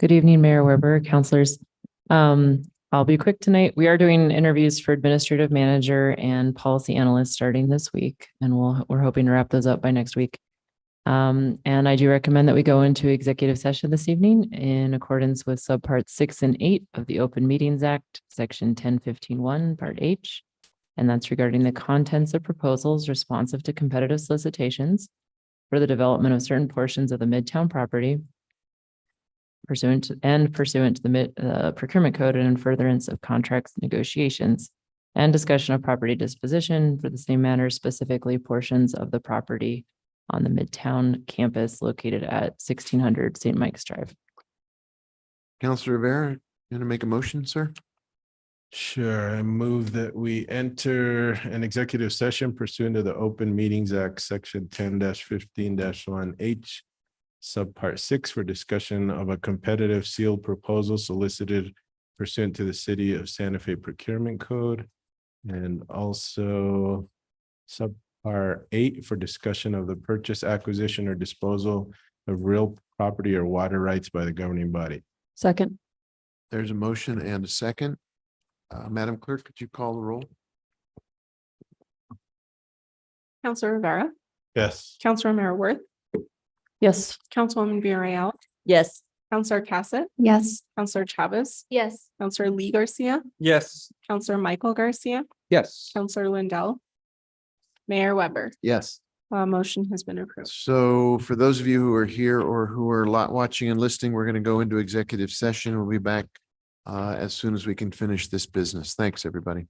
Good evening, Mayor Weber, councilors. I'll be quick tonight. We are doing interviews for administrative manager and policy analyst starting this week, and we're hoping to wrap those up by next week. And I do recommend that we go into executive session this evening in accordance with subparts 6 and 8 of the Open Meetings Act, section 1015(1), part H. And that's regarding the contents of proposals responsive to competitive solicitations for the development of certain portions of the Midtown property pursuant to the procurement code and in furtherance of contracts negotiations and discussion of property disposition for the same matter, specifically portions of the property on the Midtown campus located at 1600 St. Mike's Drive. Counselor Rivera, you going to make a motion, sir? Sure, I move that we enter an executive session pursuant to the Open Meetings Act, section 10-15-1H, subpart 6 for discussion of a competitive sealed proposal solicited pursuant to the City of Santa Fe Procurement Code. And also subpart 8 for discussion of the purchase, acquisition, or disposal of real property or water rights by the governing body. Second. There's a motion and a second. Madam Clerk, could you call the roll? Counselor Rivera, Yes. Councilor Worth, Yes. Councilwoman Villarreal, Yes. Counselor Cassett, Yes. Counselor Chavez, Yes. Counselor Lee Garcia, Yes. Counselor Michael Garcia, Yes. Counselor Lindell, Mayor Weber. Yes. Motion has been approved. So for those of you who are here or who are watching and listening, we're going to go into executive session. We'll be back as soon as we can finish this business. Thanks, everybody.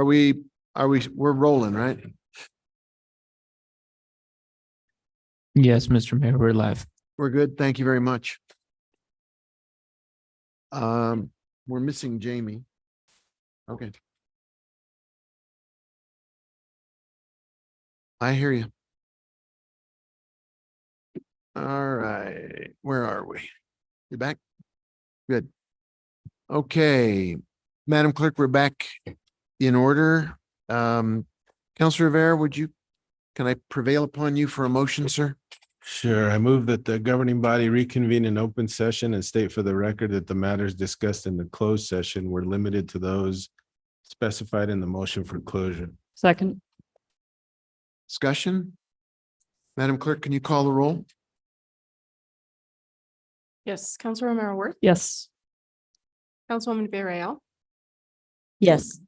we're rolling, right? Yes, Mr. Mayor, we're live. We're good. Thank you very much. We're missing Jamie. Okay. I hear you. All right, where are we? You back? Good. Okay, Madam Clerk, we're back in order. Counselor Rivera, can I prevail upon you for a motion, sir? Sure. I move that the governing body reconvene in open session and state for the record that the matters discussed in the closed session were limited to those specified in the motion for closure. Second. Discussion? Madam Clerk, can you call the roll? Yes, Counselor Romero Worth, Yes. Councilwoman Villarreal, Yes.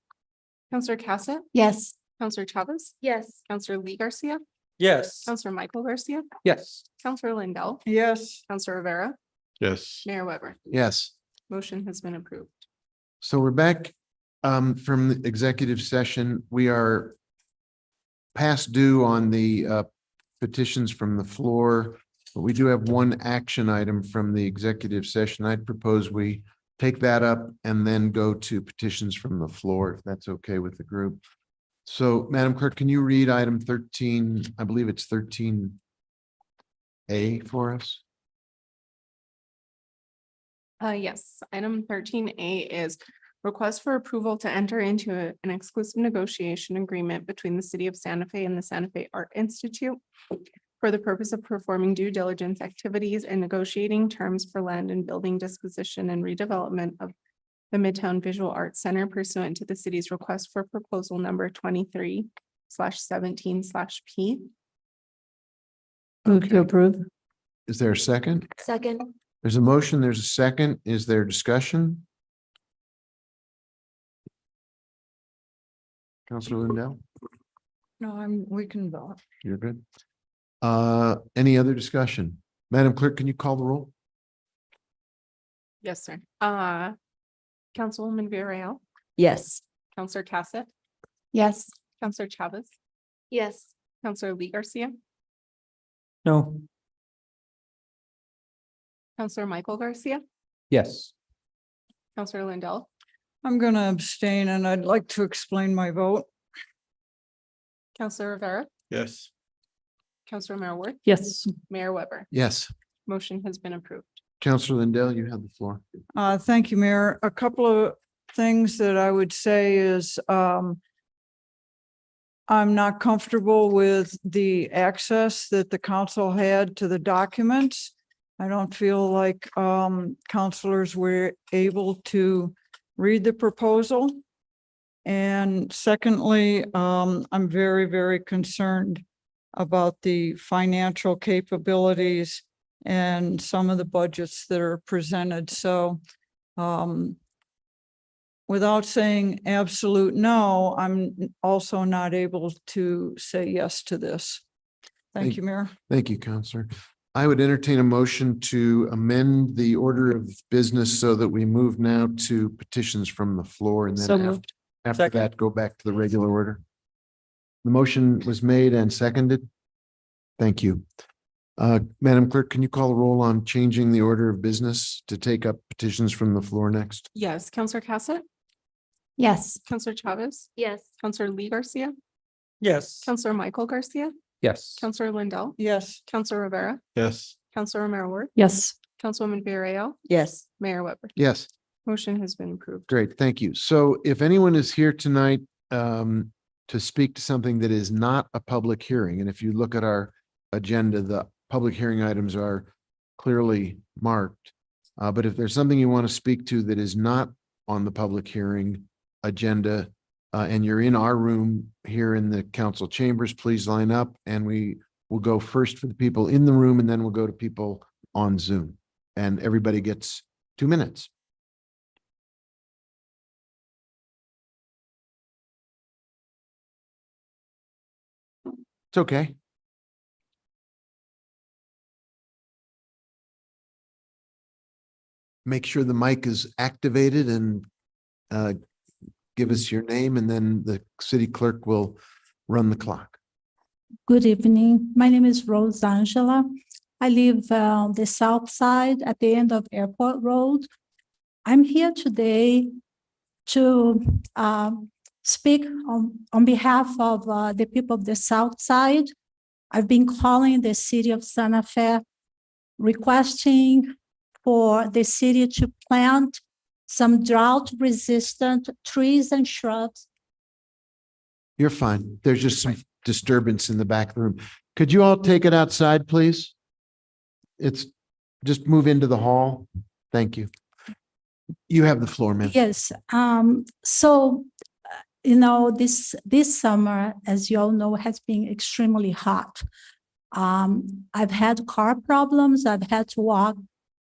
Counselor Cassett, Yes. Counselor Chavez, Yes. Counselor Lee Garcia, Yes. Counselor Michael Garcia, Yes. Counselor Lindell, Yes. Counselor Rivera, Yes. Mayor Weber. Yes. Motion has been approved. So we're back from the executive session. We are past due on the petitions from the floor, but we do have one action item from the executive session. I'd propose we take that up and then go to petitions from the floor, if that's okay with the group. So, Madam Clerk, can you read item 13? I believe it's 13A for us. Yes, item 13A is request for approval to enter into an exclusive negotiation agreement between the city of Santa Fe and the Santa Fe Art Institute for the purpose of performing due diligence activities and negotiating terms for land and building disposition and redevelopment of the Midtown Visual Arts Center pursuant to the city's request for proposal number 23/17/P. Move to approve. Is there a second? Second. There's a motion, there's a second. Is there discussion? Counselor Lindell, No, we can vote. you're good. Any other discussion? Madam Clerk, can you call the roll? Yes, sir. Councilwoman Villarreal, Yes. Counselor Cassett, Yes. Counselor Chavez, Yes. Counselor Lee Garcia, No. Counselor Michael Garcia, Yes. Counselor Lindell, I'm going to abstain and I'd like to explain my vote. Counselor Rivera, Yes. Counselor Romero Worth, Yes. Mayor Weber. Yes. Motion has been approved. Counselor Lindell, you have the floor. Thank you, Mayor. A couple of things that I would say is, I'm not comfortable with the access that the council had to the documents. I don't feel like, counselors were able to read the proposal. And secondly, I'm very, very concerned about the financial capabilities and some of the budgets that are presented. So, without saying absolute no, I'm also not able to say yes to this. Thank you, Mayor. Thank you, Counselor. I would entertain a motion to amend the order of business so that we move now to petitions from the floor and So then moved. after Second. that, go back to the regular order. The motion was made and seconded. Thank you. Madam Clerk, can you call the roll on changing the order of business to take up petitions from the floor next? Yes, Counselor Cassett, Yes. Counselor Chavez, Yes. Counselor Lee Garcia, Yes. Counselor Michael Garcia, Yes. Counselor Lindell, Yes. Counselor Rivera, Yes. Counselor Romero Worth, Yes. Councilwoman Villarreal, Yes. Mayor Weber. Yes. Motion has been approved. Great, thank you. So if anyone is here tonight to speak to something that is not a public hearing, and if you look at our agenda, the public hearing items are clearly marked. But if there's something you want to speak to that is not on the public hearing agenda, and you're in our room here in the council chambers, please line up and we will go first for the people in the room and then we'll go to people on Zoom. And everybody gets 2 minutes. It's okay. Make sure the mic is activated and give us your name and then the city clerk will run the clock. Good evening. My name is Rose Angela. I live on the south side at the end of Airport Road. I'm here today to speak on behalf of the people of the south side. I've been calling the city of Santa Fe, requesting for the city to plant some drought-resistant trees and shrubs. You're fine. There's just some disturbance in the back of the room. Could you all take it outside, please? It's just move into the hall. Thank you. You have the floor, ma'am. Yes, this summer, as you all know, has been extremely hot. I've had car problems. I've had to walk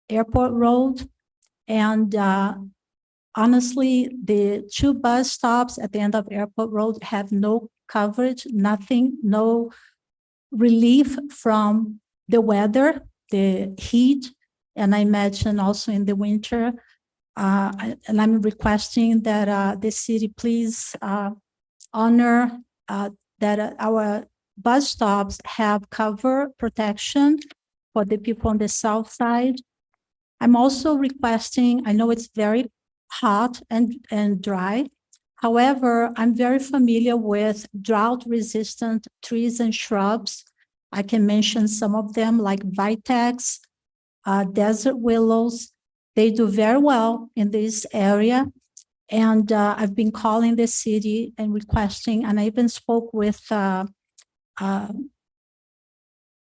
Airport Road. And honestly, the 2 bus stops at the end of Airport Road have no coverage, nothing, no relief from the weather, the heat, and I imagine also in the winter. And I'm requesting that the city please honor that our bus stops have cover protection for the people on the south side. I'm also requesting, I know it's very hot and dry. However, I'm very familiar with drought-resistant trees and shrubs. I can mention some of them like Vitex, desert willows. They do very well in this area. And I've been calling the city and requesting, and I even spoke with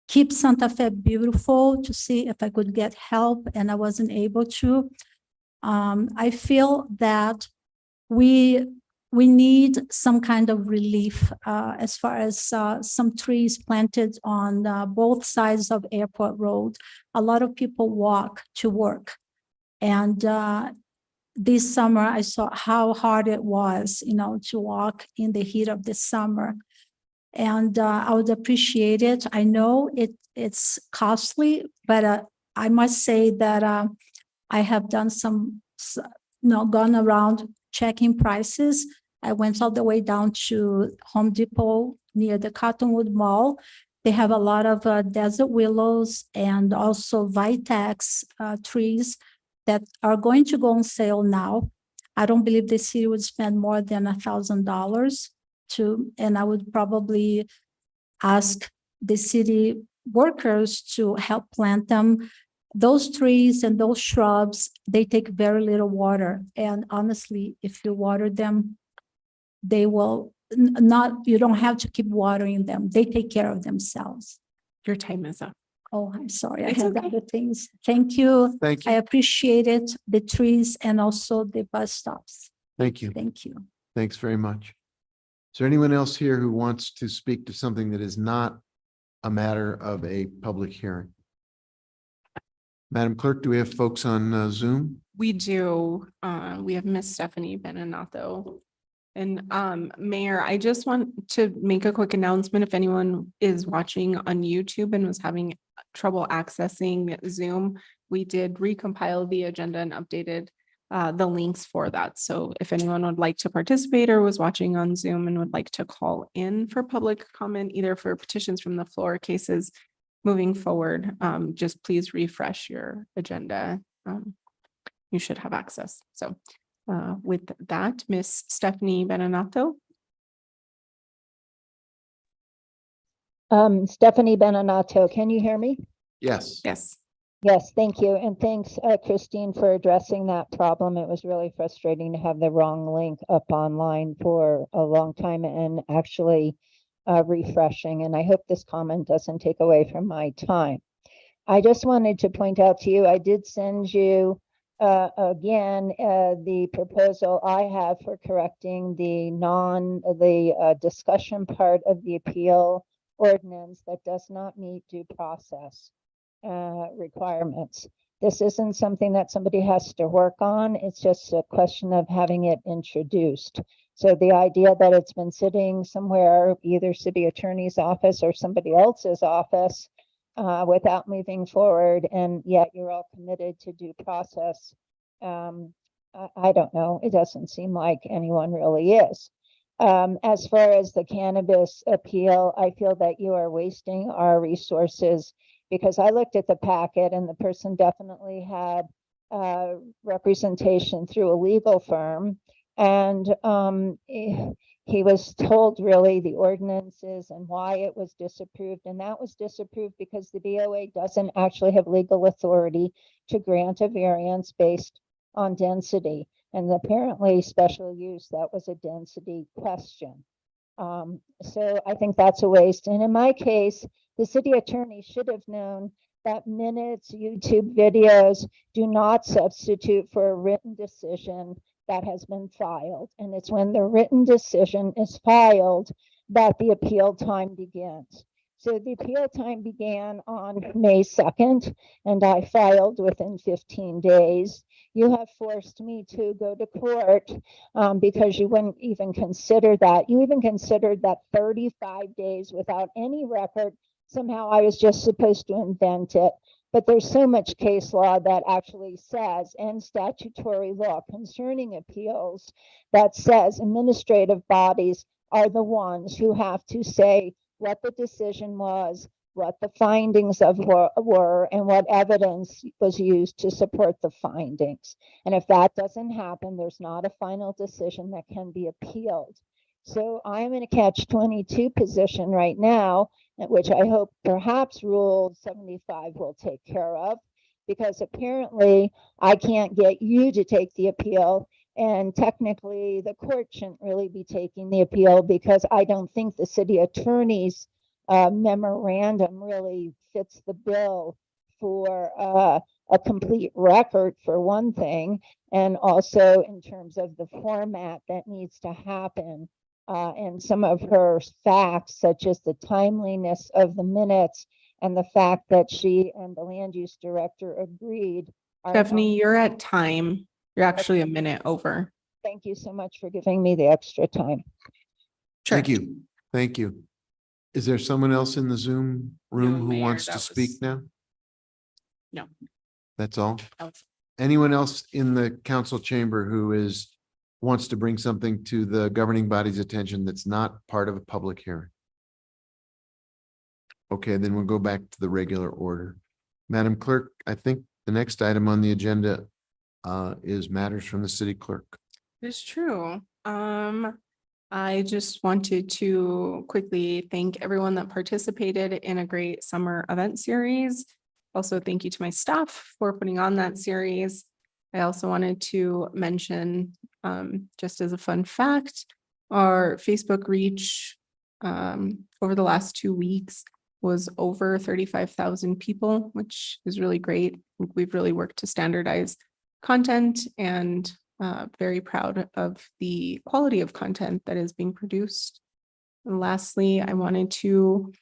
Keep Santa Fe Beautiful to see if I could get help, and I wasn't able to. I feel that we need some kind of relief as far as some trees planted on both sides of Airport Road. A lot of people walk to work. And this summer, I saw how hard it was, to walk in the heat of the summer. And I would appreciate it. I know it's costly, but I must say that I have done gone around checking prices. I went all the way down to Home Depot near the Cottonwood Mall. They have a lot of desert willows and also Vitex trees that are going to go on sale now. I don't believe the city would spend more than $1,000 and I would probably ask the city workers to help plant them. Those trees and those shrubs, they take very little water. And honestly, if you water them, they will you don't have to keep watering them. They take care of themselves. Your time is up. Oh, I'm sorry. I It's have okay. other things. Thank you. Thank I you. appreciate it, the trees and also the bus stops. Thank you. Thank you. Thanks very much. Is there anyone else here who wants to speak to something that is not a matter of a public hearing? Madam Clerk, do we have folks on Zoom? We do. We have Miss Stephanie Beninato. And Mayor, I just want to make a quick announcement. If anyone is watching on YouTube and was having trouble accessing Zoom, we did recompile the agenda and updated the links for that. So if anyone would like to participate or was watching on Zoom and would like to call in for public comment, either for petitions from the floor or cases moving forward, just please refresh your agenda. You should have access. So with that, Miss Stephanie Beninato. Stephanie Beninato, can you hear me? Yes. Yes. Yes, thank you. And thanks, Christine, for addressing that problem. It was really frustrating to have the wrong link up online for a long time and actually refreshing. And I hope this comment doesn't take away from my time. I just wanted to point out to you, I did send you again the proposal I have for correcting the discussion part of the appeal ordinance that does not meet due process requirements. This isn't something that somebody has to work on. It's just a question of having it introduced. So the idea that it's been sitting somewhere, either city attorney's office or somebody else's office without moving forward, and yet you're all committed to due process. I don't know. It doesn't seem like anyone really is. As far as the cannabis appeal, I feel that you are wasting our resources because I looked at the packet and the person definitely had representation through a legal firm. And he was told really the ordinances and why it was disapproved. And that was disapproved because the BOA doesn't actually have legal authority to grant a variance based on density. And apparently special use, that was a density question. So I think that's a waste. And in my case, the city attorney should have known that minutes, YouTube videos do not substitute for a written decision that has been filed. And it's when the written decision is filed that the appeal time begins. So the appeal time began on May 2nd, and I filed within 15 days. You have forced me to go to court because you wouldn't even consider that. You even considered that 35 days without any record. Somehow I was just supposed to invent it. But there's so much case law that actually says, and statutory law concerning appeals, that says administrative bodies are the ones who have to say what the decision was, what the findings of were, and what evidence was used to support the findings. And if that doesn't happen, there's not a final decision that can be appealed. So I'm in a catch-22 position right now, which I hope perhaps Rule 75 will take care of, because apparently I can't get you to take the appeal. And technically, the court shouldn't really be taking the appeal because I don't think the city attorney's memorandum really fits the bill for a complete record, for one thing, and also in terms of the format that needs to happen. And some of her facts, such as the timeliness of the minutes and the fact that she and the land use director agreed. Stephanie, you're at time. You're actually a minute over. Thank you so much for giving me the extra time. Sure. Thank you. Thank you. Is there someone else in the Zoom room who Mayor, wants to that speak was- now? No. That's all? That was- Anyone else in the council chamber who wants to bring something to the governing body's attention that's not part of a public hearing? Okay, then we'll go back to the regular order. Madam Clerk, I think the next item on the agenda is matters from the city clerk. It's true. I just wanted to quickly thank everyone that participated in a great summer event series. Also, thank you to my staff for putting on that series. I also wanted to mention, just as a fun fact, our Facebook reach over the last 2 weeks was over 35,000 people, which is really great. We've really worked to standardize content and very proud of the quality of content that is being produced. And lastly, I wanted to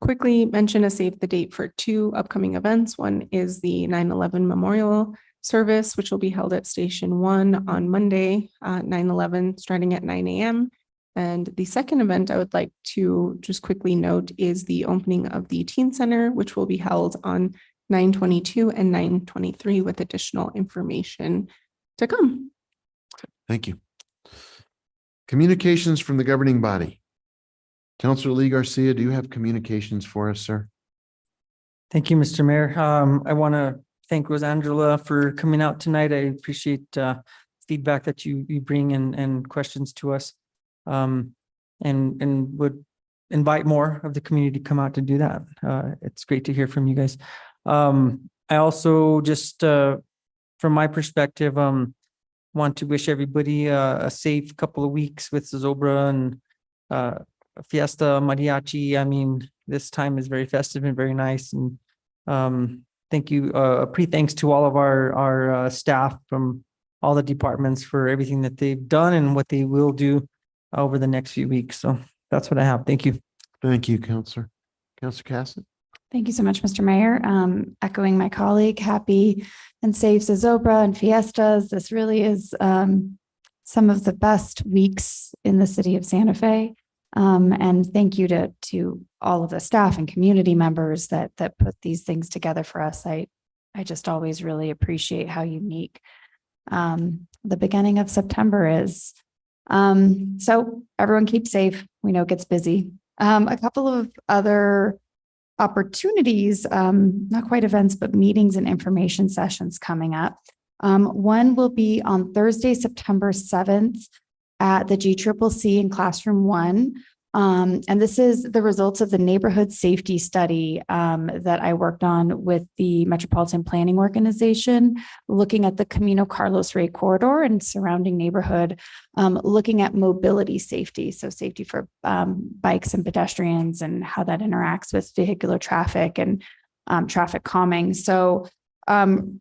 quickly mention a save the date for 2 upcoming events. One is the 9/11 Memorial Service, which will be held at Station 1 on Monday, 9/11, starting at 9 a.m. And the second event I would like to just quickly note is the opening of the Teen Center, which will be held on 9/22 and 9/23 with additional information to come. Thank you. Communications from the governing body. Councilor Lee Garcia, do you have communications for us, sir? Thank you, Mr. Mayor. I want to thank Rosangela for coming out tonight. I appreciate feedback that you bring and questions to us. And would invite more of the community to come out to do that. It's great to hear from you guys. I also just from my perspective, want to wish everybody a safe couple of weeks with Zozobra and Fiesta Mariachi. I mean, this time is very festive and very nice. And thank you. Pre-thanks to all of our staff from all the departments for everything that they've done and what they will do over the next few weeks. So that's what I have. Thank you. Thank you, Councilor. Councilor Cassidy. Thank you so much, Mr. Mayor. Echoing my colleague, happy and safe Zozobra and Fiestas. This really is some of the best weeks in the city of Santa Fe. And thank you to all of the staff and community members that put these things together for us. I just always really appreciate how unique the beginning of September is. So everyone keep safe. We know it gets busy. A couple of other opportunities, not quite events, but meetings and information sessions coming up. One will be on Thursday, September 7th at the GCCC in Classroom 1. And this is the results of the neighborhood safety study that I worked on with the Metropolitan Planning Organization, looking at the Camino Carlos Rey corridor and surrounding neighborhood, looking at mobility safety, so safety for bikes and pedestrians and how that interacts with vehicular traffic and traffic calming. So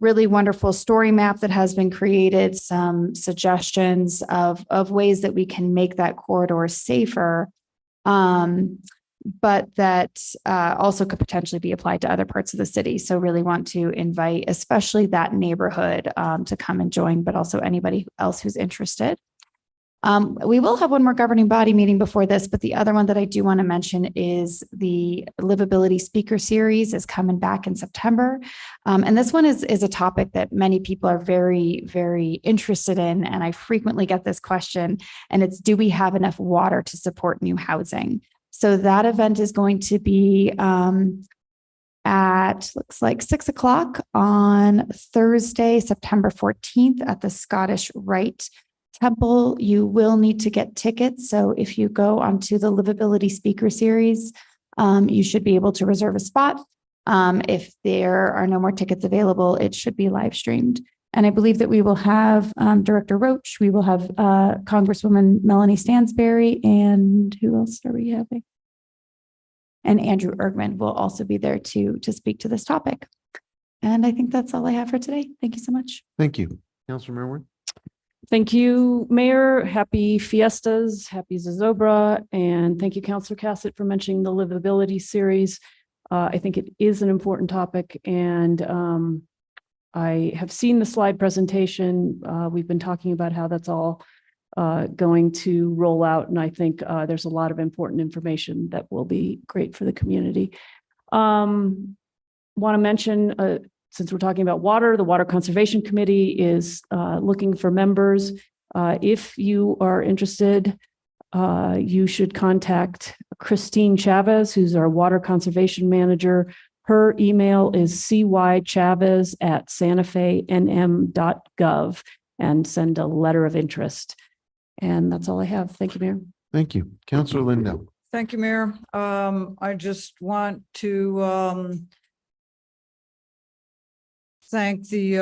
really wonderful story map that has been created, some suggestions of ways that we can make that corridor safer, but that also could potentially be applied to other parts of the city. So really want to invite, especially that neighborhood to come and join, but also anybody else who's interested. We will have one more governing body meeting before this, but the other one that I do want to mention is the Livability Speaker Series is coming back in September. And this one is a topic that many people are very, very interested in. And I frequently get this question, and it's, do we have enough water to support new housing? So that event is going to be at, looks like 6 o'clock on Thursday, September 14th at the Scottish Rite Temple. You will need to get tickets. So if you go onto the Livability Speaker Series, you should be able to reserve a spot. If there are no more tickets available, it should be live streamed. And I believe that we will have Director Roach, we will have Congresswoman Melanie Stansberry, and who else are we having? And Andrew Ergman will also be there to speak to this topic. And I think that's all I have for today. Thank you so much. Thank you. Councilor Merwin. Thank you, Mayor. Happy Fiestas, happy Zozobra, and thank you, Councilor Cassett, for mentioning the livability series. I think it is an important topic, and I have seen the slide presentation. We've been talking about how that's all going to roll out, and I think there's a lot of important information that will be great for the community. Want to mention, since we're talking about water, the Water Conservation Committee is looking for members. If you are interested, you should contact Christine Chavez, who's our Water Conservation Manager. Her email is cychavez@santafenm.gov and send a letter of interest. And that's all I have. Thank you, Mayor. Thank you. Councilor Lindell. Thank you, Mayor. I just want to thank the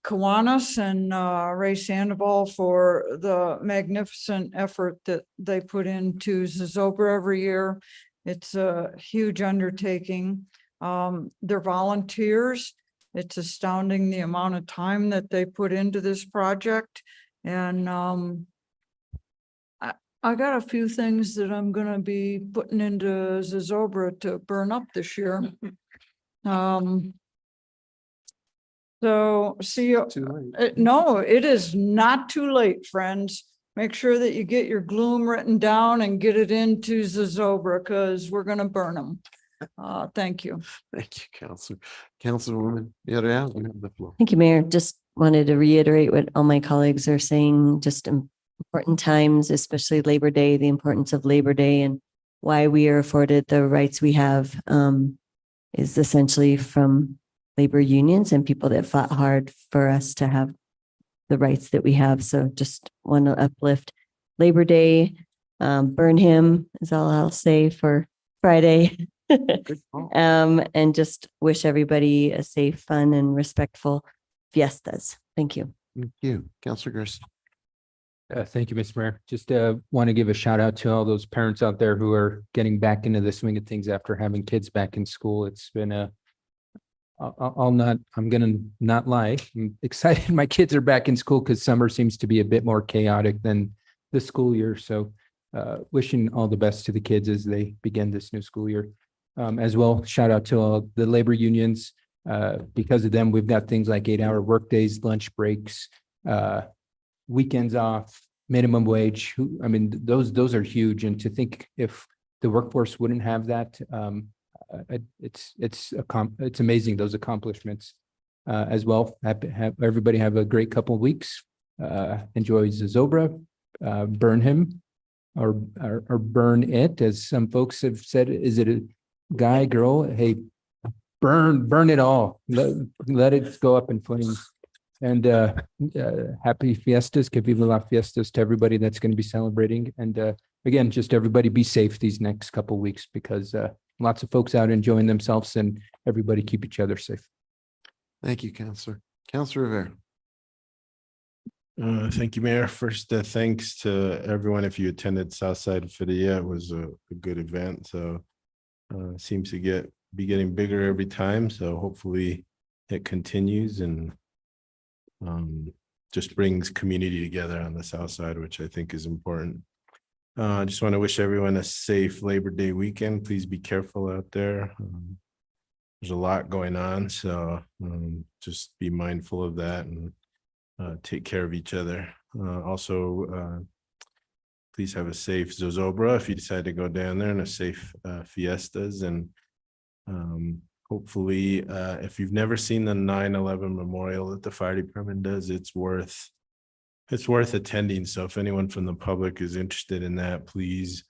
Kiwanis and Ray Sandoval for the magnificent effort that they put into Zozobra every year. It's a huge undertaking. They're volunteers. It's astounding the amount of time that they put into this project. And I got a few things that I'm gonna be putting into Zozobra to burn up this year. So see you. No, it is not too late, friends. Make sure that you get your gloom written down and get it into Zozobra, because we're gonna burn them. Thank you. Thank you, Councilwoman Villarreal, you have the floor. Thank you, Mayor. Just wanted to reiterate what all my colleagues are saying, just important times, especially Labor Day, the importance of Labor Day and why we are afforded the rights we have is essentially from labor unions and people that fought hard for us to have the rights that we have. So just want to uplift Labor Day, burn him is all I'll say for Friday. And just wish everybody a safe, fun, and respectful fiestas. Thank you. Thank you. Councilor Garcia. Thank you, Mr. Mayor. Just want to give a shout out to all those parents out there who are getting back into the swing of things after having kids back in school. It's been I'm gonna not lie. I'm excited my kids are back in school because summer seems to be a bit more chaotic than the school year. So wishing all the best to the kids as they begin this new school year. As well, shout out to all the labor unions. Because of them, we've got things like 8-hour workdays, lunch breaks, weekends off, minimum wage. I mean, those are huge. And to think if the workforce wouldn't have that, it's amazing, those accomplishments as well. Everybody have a great couple of weeks. enjoy Zozobra, burn him or burn it, as some folks have said. Is it a guy, girl? Hey, burn it all. Let it go up in flames. And happy fiestas, que viva la fiestas to everybody that's going to be celebrating. And again, just everybody be safe these next couple of weeks, because lots of folks out enjoying themselves, and everybody keep each other safe. Thank you, Counselor. Counselor Rivera. Thank you, Mayor. First, thanks to everyone. If you attended Southside Fidia, it was a good event. So seems to be getting bigger every time. So hopefully it continues and just brings community together on the South Side, which I think is important. I just want to wish everyone a safe Labor Day weekend. Please be careful out there. There's a lot going on, so just be mindful of that and take care of each other. Also, please have a safe Zozobra if you decide to go down there, and a safe fiestas. And hopefully, if you've never seen the 9/11 memorial that the fire department does, it's worth attending. So if anyone from the public is interested in that, please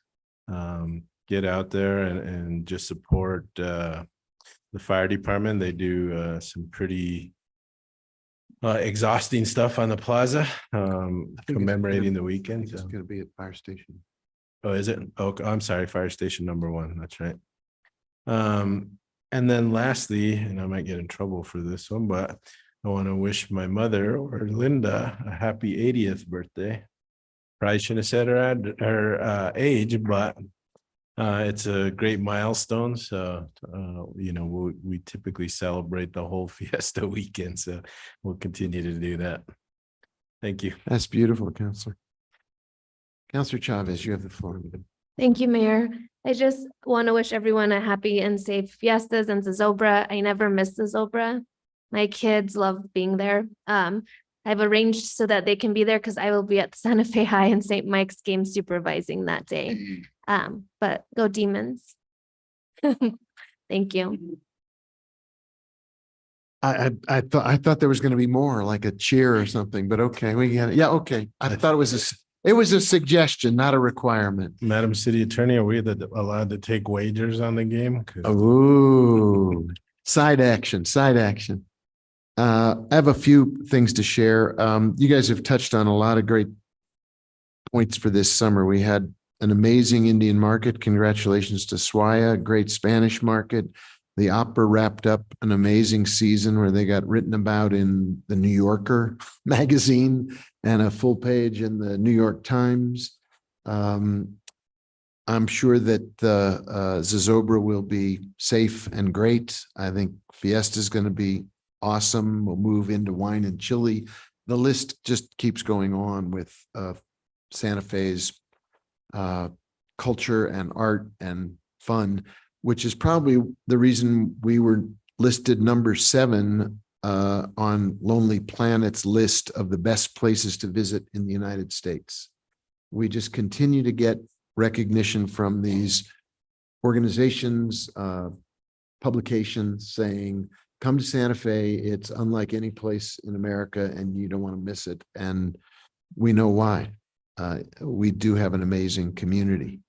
get out there and just support the fire department. They do some pretty exhausting stuff on the plaza, commemorating the weekend. It's going to be at Fire Station. Oh, is it? Oh, I'm sorry, Fire Station #1. That's right. And then lastly, and I might get in trouble for this one, but I want to wish my mother, or Linda, a happy 80th birthday. Probably shouldn't have said her age, but it's a great milestone. So, we typically celebrate the whole fiesta weekend. So we'll continue to do that. Thank you. That's beautiful, Counselor. Counselor Chavez, you have the floor. Thank you, Mayor. I just want to wish everyone a happy and safe fiestas and Zozobra. I never miss Zozobra. My kids love being there. I've arranged so that they can be there because I will be at Santa Fe High and St. Mike's game supervising that day. But go Demons. Thank you. I thought there was going to be more, like a cheer or something, but okay, we get it. Yeah, okay. I thought it was a suggestion, not a requirement. Madam City Attorney, are we allowed to take wagers on the game? Ooh, side action. I have a few things to share. You guys have touched on a lot of great points for this summer. We had an amazing Indian market. Congratulations to Swaya, great Spanish market. The opera wrapped up an amazing season where they got written about in the New Yorker magazine and a full page in the New York Times. I'm sure that Zozobra will be safe and great. I think Fiesta is going to be awesome. We'll move into wine and chili. The list just keeps going on with Santa Fe's culture and art and fun, which is probably the reason we were listed number 7 on Lonely Planet's list of the best places to visit in the United States. We just continue to get recognition from these organizations, publications saying, come to Santa Fe. It's unlike any place in America and you don't want to miss it. And we know why. We do have an amazing community.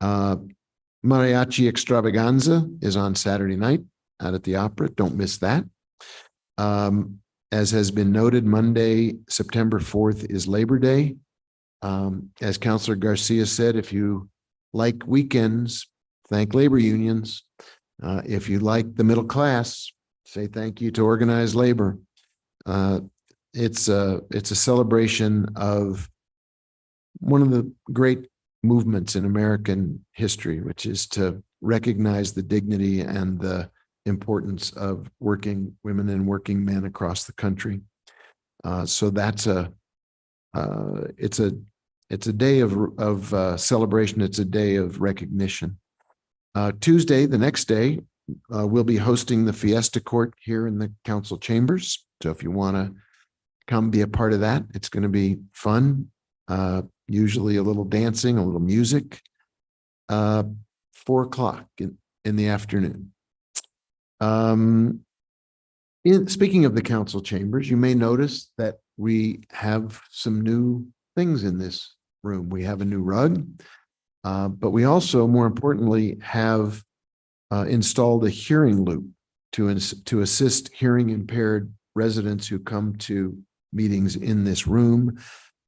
Mariachi Extravaganza is on Saturday night out at the Opera. Don't miss that. As has been noted, Monday, September 4th is Labor Day. As Councilor Garcia said, if you like weekends, thank labor unions. If you like the middle class, say thank you to organized labor. It's a celebration of one of the great movements in American history, which is to recognize the dignity and the importance of working women and working men across the country. So that's it's a day of celebration. It's a day of recognition. Tuesday, the next day, we'll be hosting the Fiesta Court here in the council chambers. So if you want to come be a part of that, it's going to be fun. Usually a little dancing, a little music. 4:00 in the afternoon. Speaking of the council chambers, you may notice that we have some new things in this room. We have a new rug, but we also, more importantly, have installed a hearing loop to assist hearing impaired residents who come to meetings in this room.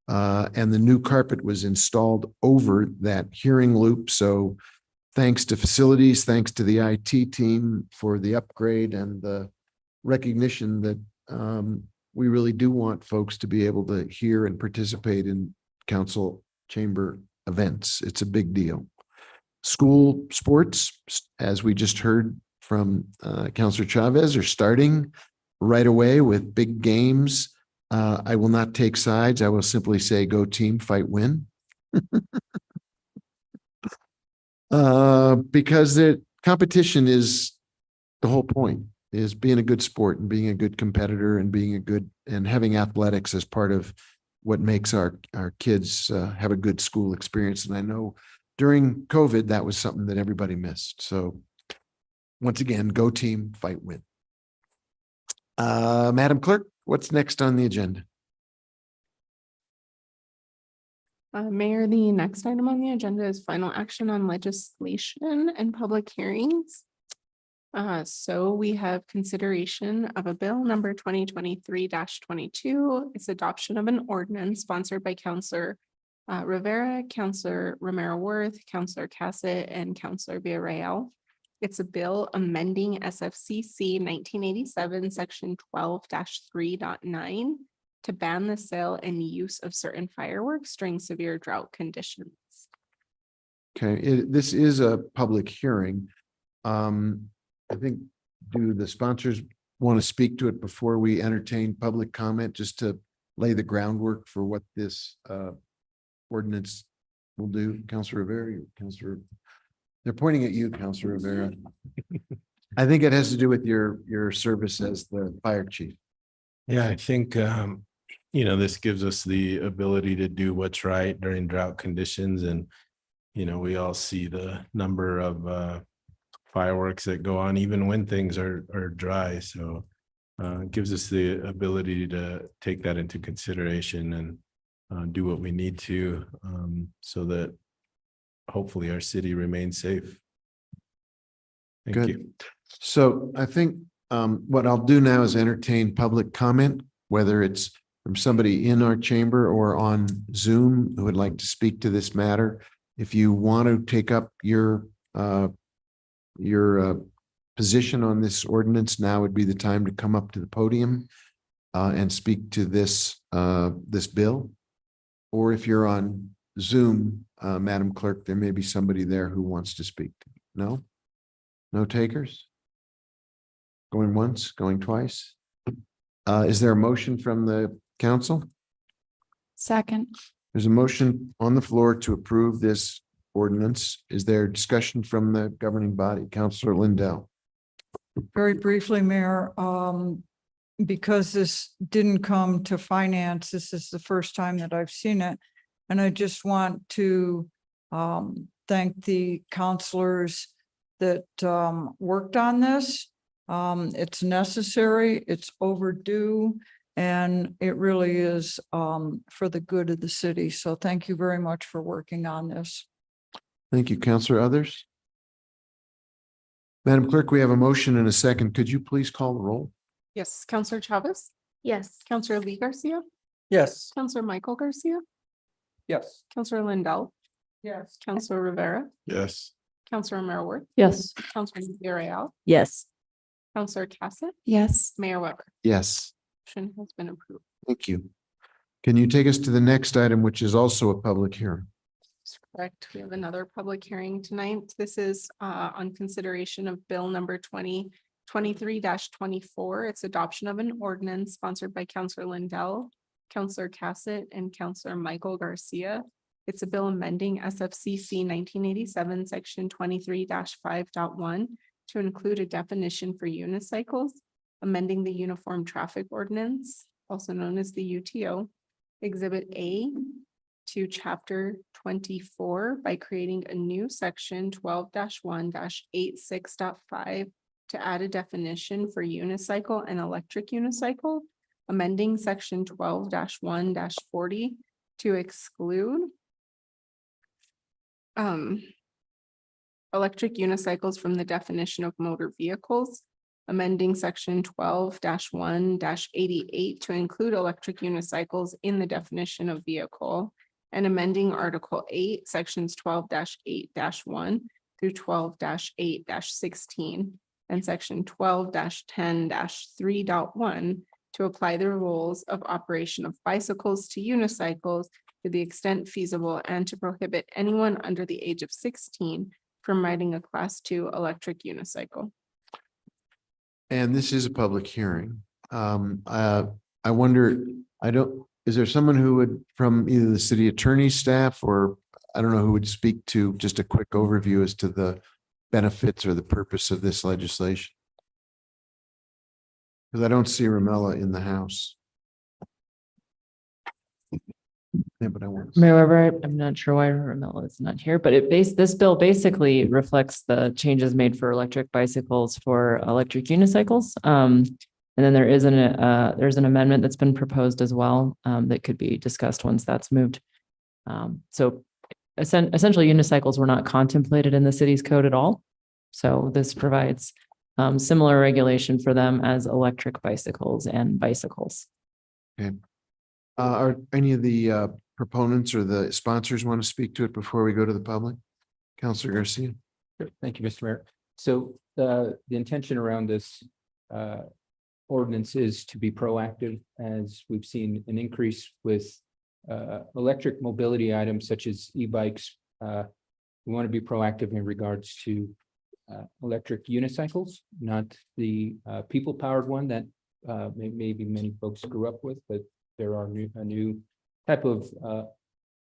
And the new carpet was installed over that hearing loop. So thanks to facilities, thanks to the IT team for the upgrade and the recognition that we really do want folks to be able to hear and participate in council chamber events. It's a big deal. School sports, as we just heard from Councilor Chavez, are starting right away with big games. I will not take sides. I will simply say, go team, fight, win. Because the competition is the whole point, is being a good sport and being a good competitor and being a good, and having athletics as part of what makes our kids have a good school experience. And I know during COVID, that was something that everybody missed. So once again, go team, fight, win. Madam Clerk, what's next on the agenda? Mayor, the next item on the agenda is final action on legislation and public hearings. So we have consideration of a bill number 2023-22. It's adoption of an ordinance sponsored by Councilor Rivera, Councilor Romero Worth, Councilor Cassett, and Councilor Villarreal. It's a bill amending SFCC 1987, section 12-3.9 to ban the sale and use of certain fireworks during severe drought conditions. Okay, this is a public hearing. I think, do the sponsors want to speak to it before we entertain public comment, just to lay the groundwork for what this ordinance will do? Councilor Rivera, they're pointing at you, Councilor Rivera. I think it has to do with your service as the fire chief. Yeah, I think, this gives us the ability to do what's right during drought conditions. And, we all see the number of fireworks that go on even when things are dry. So it gives us the ability to take that into consideration and do what we need to so that hopefully our city remains safe. Thank Good. you. So I think what I'll do now is entertain public comment, whether it's from somebody in our chamber or on Zoom who would like to speak to this matter. If you want to take up your position on this ordinance, now would be the time to come up to the podium and speak to this bill. Or if you're on Zoom, Madam Clerk, there may be somebody there who wants to speak. No? No takers? Going once, going twice? Is there a motion from the council? Second. There's a motion on the floor to approve this ordinance. Is there discussion from the governing body? Councilor Lindell. Very briefly, Mayor, because this didn't come to finance, this is the first time that I've seen it. And I just want to thank the counselors that worked on this. It's necessary, it's overdue, and it really is for the good of the city. So thank you very much for working on this. Thank you, Councilor. Others? Madam Clerk, we have a motion and a second. Could you please call the roll? Yes, Councilor Chavez, Yes. Councilor Lee Garcia, Yes. Councilor Michael Garcia, Yes. Councilor Lindell, Yes. Councilor Rivera, Yes. Councilor Romero Worth, Yes. Councilor Villarreal, Yes. Councilor Cassett, Yes. Mayor Weber. Yes, Motion has been approved. thank you. Can you take us to the next item, which is also a public hearing? That's correct. We have another public hearing tonight. This is on consideration of bill number 2023-24. It's adoption of an ordinance sponsored by Councilor Lindell, Councilor Cassett, and Councilor Michael Garcia. It's a bill amending SFCC 1987, section 23-5.1 to include a definition for unicycles, amending the Uniform Traffic Ordinance, also known as the UTO, Exhibit A to Chapter 24 by creating a new section 12-1-86.5 to add a definition for unicycle and electric unicycle, amending section 12-1-40 to exclude electric unicycles from the definition of motor vehicles, amending section 12-1-88 to include electric unicycles in the definition of vehicle, and amending Article 8, sections 12-8-1 through 12-8-16, and section 12-10-3.1 to apply the rules of operation of bicycles to unicycles to the extent feasible, and to prohibit anyone under the age of 16 from riding a Class 2 electric unicycle. And this is a public hearing. I wonder, is there someone who would, from either the city attorney's staff or I don't know who would speak to just a quick overview as to the benefits or the purpose of this legislation? Because I don't see Ramella in the house. Yeah, but I want. Mayor Weber, I'm not sure why Ramella is not here, but this bill basically reflects the changes made for electric bicycles for electric unicycles. And then there's an amendment that's been proposed as well, that could be discussed once that's moved. So essentially unicycles were not contemplated in the city's code at all. So this provides similar regulation for them as electric bicycles and bicycles. Okay. Are any of the proponents or the sponsors want to speak to it before we go to the public? Councilor Garcia. Sure. Thank you, Mr. Mayor. So the intention around this ordinance is to be proactive, as we've seen an increase with electric mobility items such as e-bikes. We want to be proactive in regards to electric unicycles, not the people-powered one that maybe many folks grew up with, but there are a new type of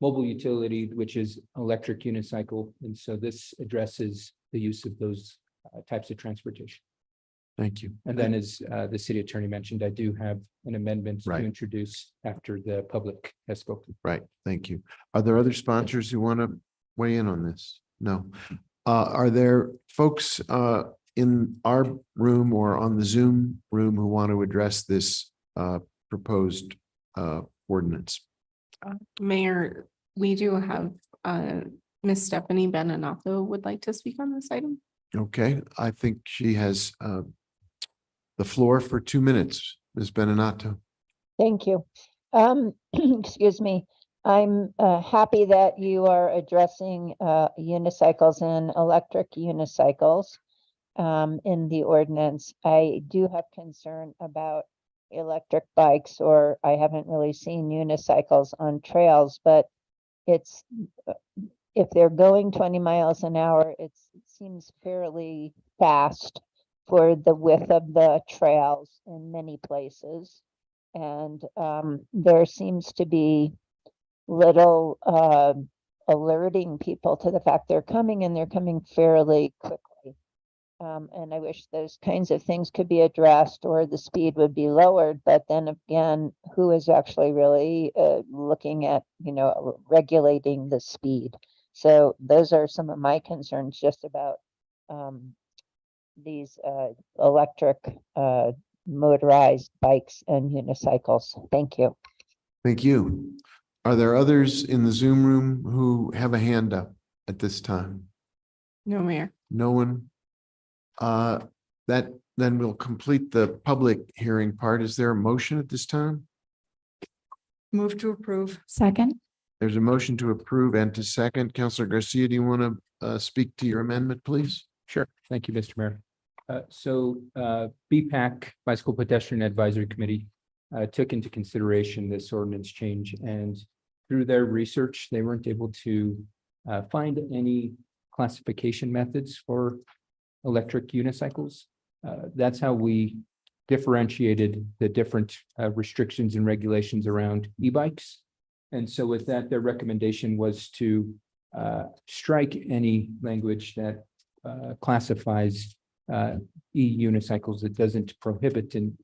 mobile utility, which is electric unicycle. And so this addresses the use of those types of transportation. Thank you. And then as the city attorney mentioned, I do have an amendment to Right. introduce after the public has spoken. Right, thank you. Are there other sponsors who want to weigh in on this? No. Are there folks in our room or on the Zoom room who want to address this proposed ordinance? Mayor, we do have Ms. Stephanie Beninato would like to speak on this item. Okay, I think she has the floor for 2 minutes. Ms. Beninato. Thank you. Excuse me. I'm happy that you are addressing unicycles and electric unicycles in the ordinance. I do have concern about electric bikes, or I haven't really seen unicycles on trails, but it's if they're going 20 miles an hour, it seems fairly fast for the width of the trails in many places. And there seems to be little alerting people to the fact they're coming, and they're coming fairly quickly. And I wish those kinds of things could be addressed, or the speed would be lowered. But then again, who is actually really looking at, regulating the speed? So those are some of my concerns just about these electric motorized bikes and unicycles. Thank you. Thank you. Are there others in the Zoom room who have a hand up at this time? No, Mayor. No one? That then we'll complete the public hearing part. Is there a motion at this time? Move to approve. Second. There's a motion to approve and to second. Councilor Garcia, do you want to speak to your amendment, please? Sure. Thank you, Mr. Mayor. So BPAC, Bicycle Pedestrian Advisory Committee, took into consideration this ordinance change, and through their research, they weren't able to find any classification methods for electric unicycles. That's how we differentiated the different restrictions and regulations around e-bikes. And so with that, their recommendation was to strike any language that classifies e-unicycles. It doesn't prohibit, and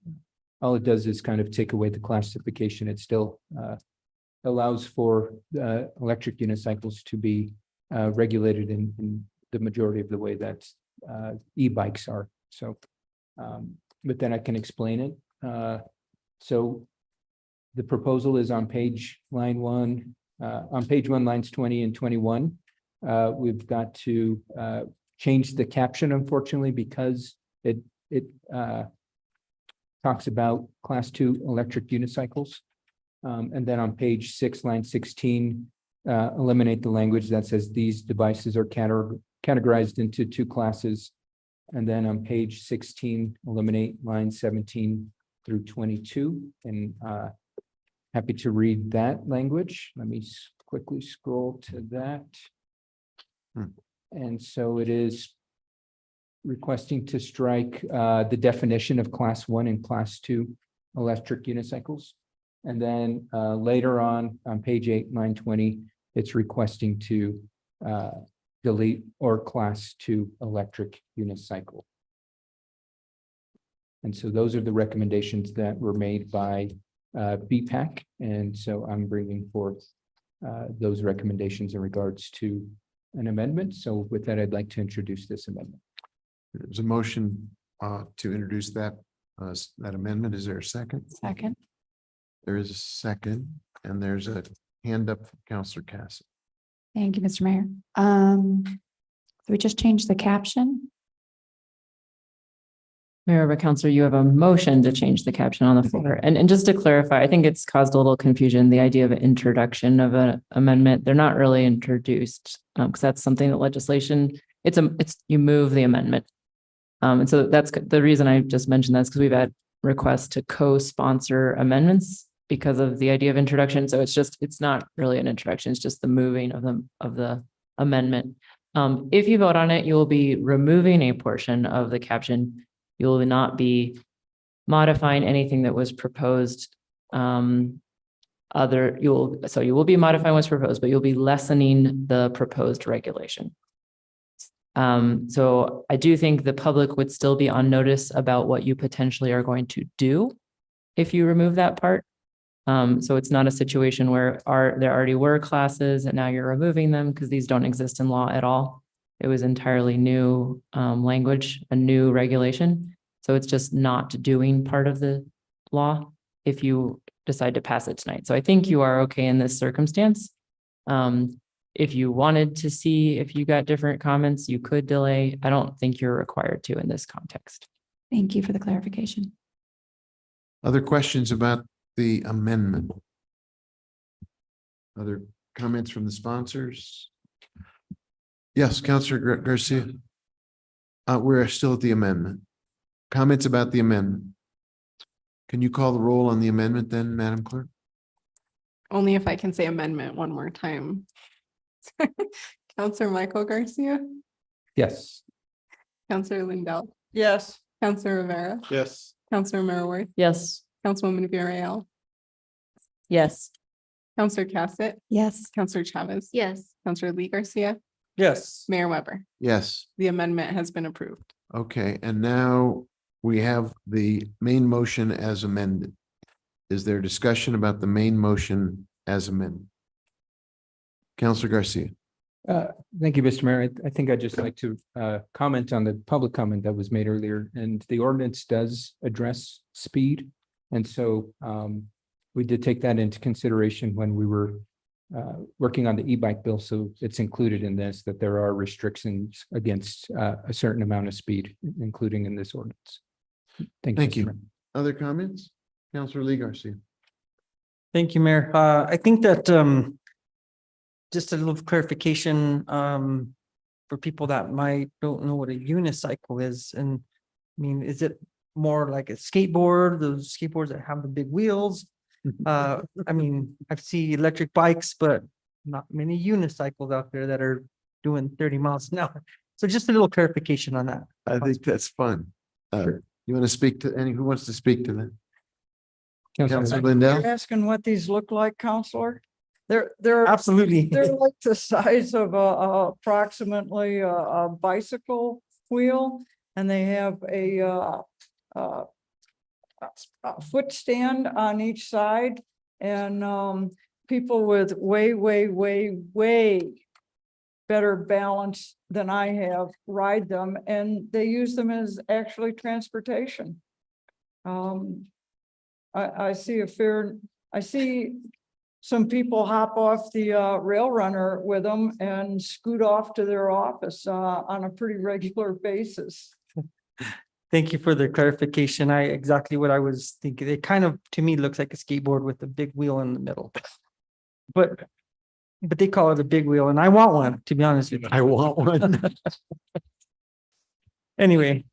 all it does is kind of take away the classification. It still allows for electric unicycles to be regulated in the majority of the way that e-bikes are. So, but then I can explain it. So The proposal is on line page one, lines 20 and 21. We've got to change the caption, unfortunately, because it talks about class 2 electric unicycles. And then on page 6, line 16, eliminate the language that says these devices are categorized into 2 classes. And then on page 16, eliminate lines 17 through 22. And happy to read that language. Let me quickly scroll to that. And so it is requesting to strike the definition of class 1 and class 2 electric unicycles. And then later on page 8, line 20, it's requesting to delete or class 2 electric unicycle. And so those are the recommendations that were made by BPAC. And so I'm bringing forth those recommendations in regards to an amendment. So with that, I'd like to introduce this amendment. There's a motion to introduce that amendment. Is there a second? Second. There is a second, and there's a hand up from Counselor Cassidy. Thank you, Mr. Mayor. We just changed the caption. Mayor, but Counselor, you have a motion to change the caption on the floor. And just to clarify, I think it's caused a little confusion, the idea of an introduction of an amendment. They're not really introduced because that's something that legislation, it's you move the amendment. And so that's the reason I just mentioned that is because we've had requests to co-sponsor amendments because of the idea of introduction. So it's not really an introduction. It's just the moving of the amendment. If you vote on it, you will be removing a portion of the caption. You will not be modifying anything that was proposed. You will be modifying what's proposed, but you'll be lessening the proposed regulation. So I do think the public would still be on notice about what you potentially are going to do if you remove that part. So it's not a situation where there already were classes and now you're removing them because these don't exist in law at all. It was entirely new language, a new regulation. So it's just not doing part of the law if you decide to pass it tonight. So I think you are okay in this circumstance. If you wanted to see if you got different comments, you could delay. I don't think you're required to in this context. Thank you for the clarification. Other questions about the amendment? Other comments from the sponsors? Yes, Counselor Garcia. We're still at the amendment. Comments about the amendment? Can you call the roll on the amendment then, Madam Clerk? Only if I can say amendment one more time. Counselor Michael Garcia, Yes. Counselor Lindell, Yes. Counselor Rivera, Yes. Counselor Merworth, Yes. Councilwoman Villarreal, Yes. Counselor Cassett, Yes. Counselor Chavez. Yes. Counselor Lee Garcia, Yes. Mayor Weber. Yes. The amendment has been approved. Okay, and now we have the main motion as amended. Is there discussion about the main motion as amended? Counselor Garcia. Thank you, Mr. Mayor. I think I'd just like to comment on the public comment that was made earlier, and the ordinance does address speed. And so we did take that into consideration when we were working on the e-bike bill. So it's included in this that there are restrictions against a certain amount of speed, including in this ordinance. Thank Thank Mr. you. Mayor. Other comments? Counselor Lee Garcia. Thank you, Mayor. I think that just a little clarification for people that don't know what a unicycle is. And I mean, is it more like a skateboard, those skateboards that have the big wheels? I mean, I see electric bikes, but not many unicycles out there that are doing 30 miles an hour. So just a little clarification on that. I think that's fun. You want to speak to who wants to speak to that? Counselor You're Lindell? asking what these look like, Counselor? They're Absolutely. they're like the size of approximately a bicycle wheel, and they have a foot stand on each side, and people with way better balance than I have ride them, and they use them as actually transportation. I see a fair I see some people hop off the rail runner with them and scoot off to their office on a pretty regular basis. Thank you for the clarification. Exactly what I was thinking. It kind of, to me, looks like a skateboard with a big wheel in the middle. But they call it a big wheel and I want one, to be honest with you. I want one. Anyway,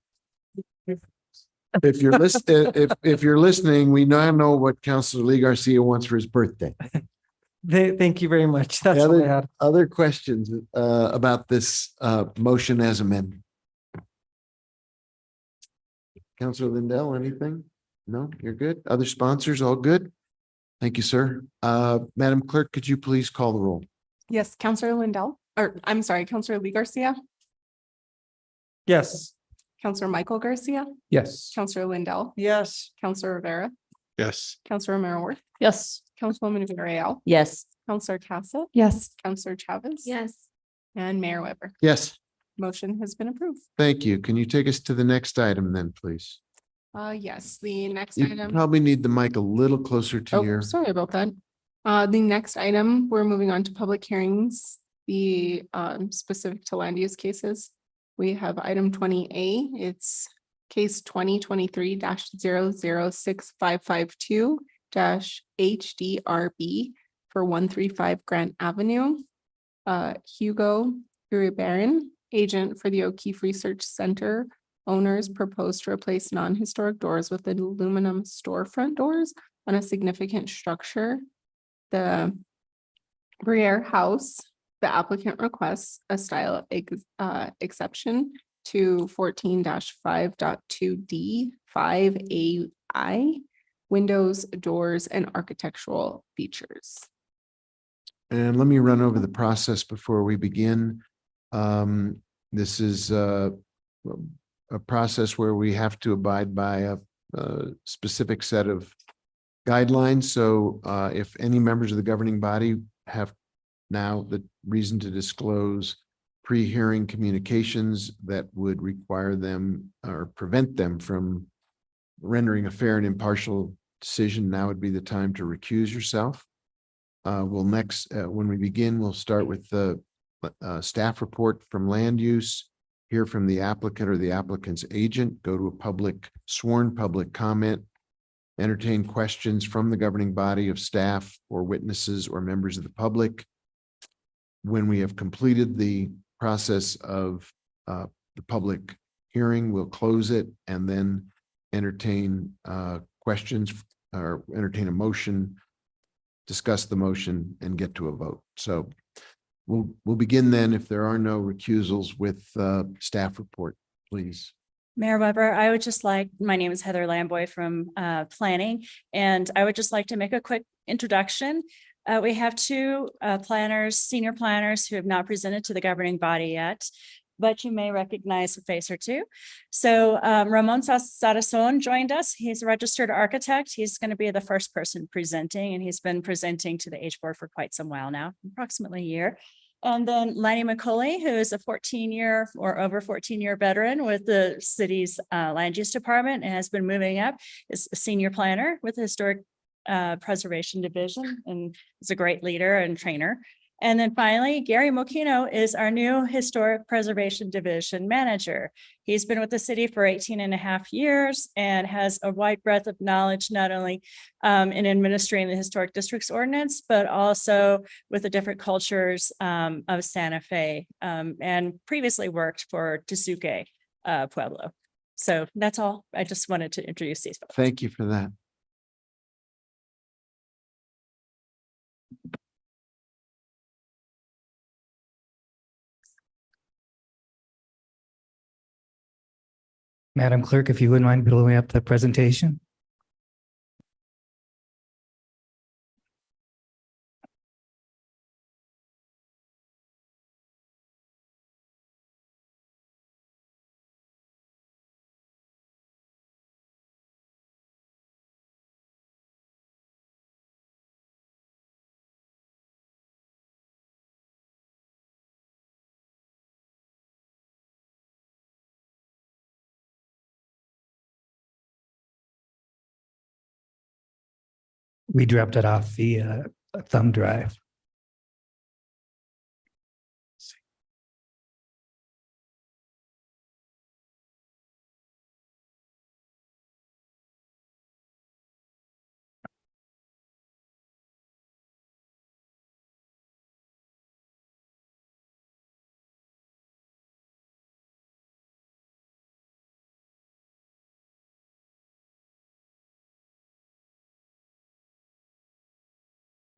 If you're listening, we now know what Councilor Lee Garcia wants for his birthday. thank you very much. That's all I had. Other questions about this motion as amended? Councilor Lindell, anything? No, you're good. Other sponsors, all good? Thank you, sir. Madam Clerk, could you please call the roll? Yes, Counselor Lindell, or I'm sorry, Counselor Lee Garcia, Yes. Counselor Michael Garcia, Yes. Counselor Lindell, Yes. Counselor Rivera, Yes. Counselor Romero Worth, Yes. Councilwoman Villarreal, Yes. Counselor Casa, Yes. Counselor Chavez. Yes. And Mayor Weber. Yes, Motion has been approved. thank you. Can you take us to the next item then, please? Yes, the next You item. probably need the mic a little closer to Oh, your. sorry about that. The next item, we're moving on to public hearings, the specific to land use cases. We have item 20A. It's case 2023-006552 HDRB for 135 Grant Avenue. Hugo Uribaran, agent for the O'Keefe Research Center. Owners propose to replace non-historic doors with aluminum storefront doors on a significant structure. The Briere House, the applicant requests a style exception to 14-5.2D 5AI, windows, doors, and architectural features. And let me run over the process before we begin. This is a process where we have to abide by a specific set of guidelines. So if any members of the governing body have now the reason to disclose pre-hearing communications that would require them or prevent them from rendering a fair and impartial decision, now would be the time to recuse yourself. We'll next, when we begin, we'll start with the staff report from land use, hear from the applicant or the applicant's agent, go to a sworn public comment, entertain questions from the governing body of staff or witnesses or members of the public. When we have completed the process of the public hearing, we'll close it and then entertain questions or entertain a motion, discuss the motion and get to a vote. So we'll begin then, if there are no recusals, with staff report, please. Mayor Weber, I would just like, my name is Heather Lamboy from Planning, and I would just like to make a quick introduction. We have two senior planners who have not presented to the governing body yet, but you may recognize a face or two. So Ramon Sarazon joined us. He's a registered architect. He's going to be the first person presenting, and he's been presenting to the H board for quite some while now, approximately a year. And then Lanny McCauley, who is a 14-year or over 14-year veteran with the city's land use department and has been moving up, is a senior planner with the Historic Preservation Division and is a great leader and trainer. And then finally, Gary Mokino is our new Historic Preservation Division manager. He's been with the city for 18 and a half years and has a wide breadth of knowledge, not only in administering the Historic Districts Ordinance, but also with the different cultures of Santa Fe, and previously worked for Tesuque Pueblo. So that's all. I just wanted to introduce these folks. Thank you for that. Madam Clerk, if you wouldn't mind building up the presentation. We dropped it off via a thumb drive.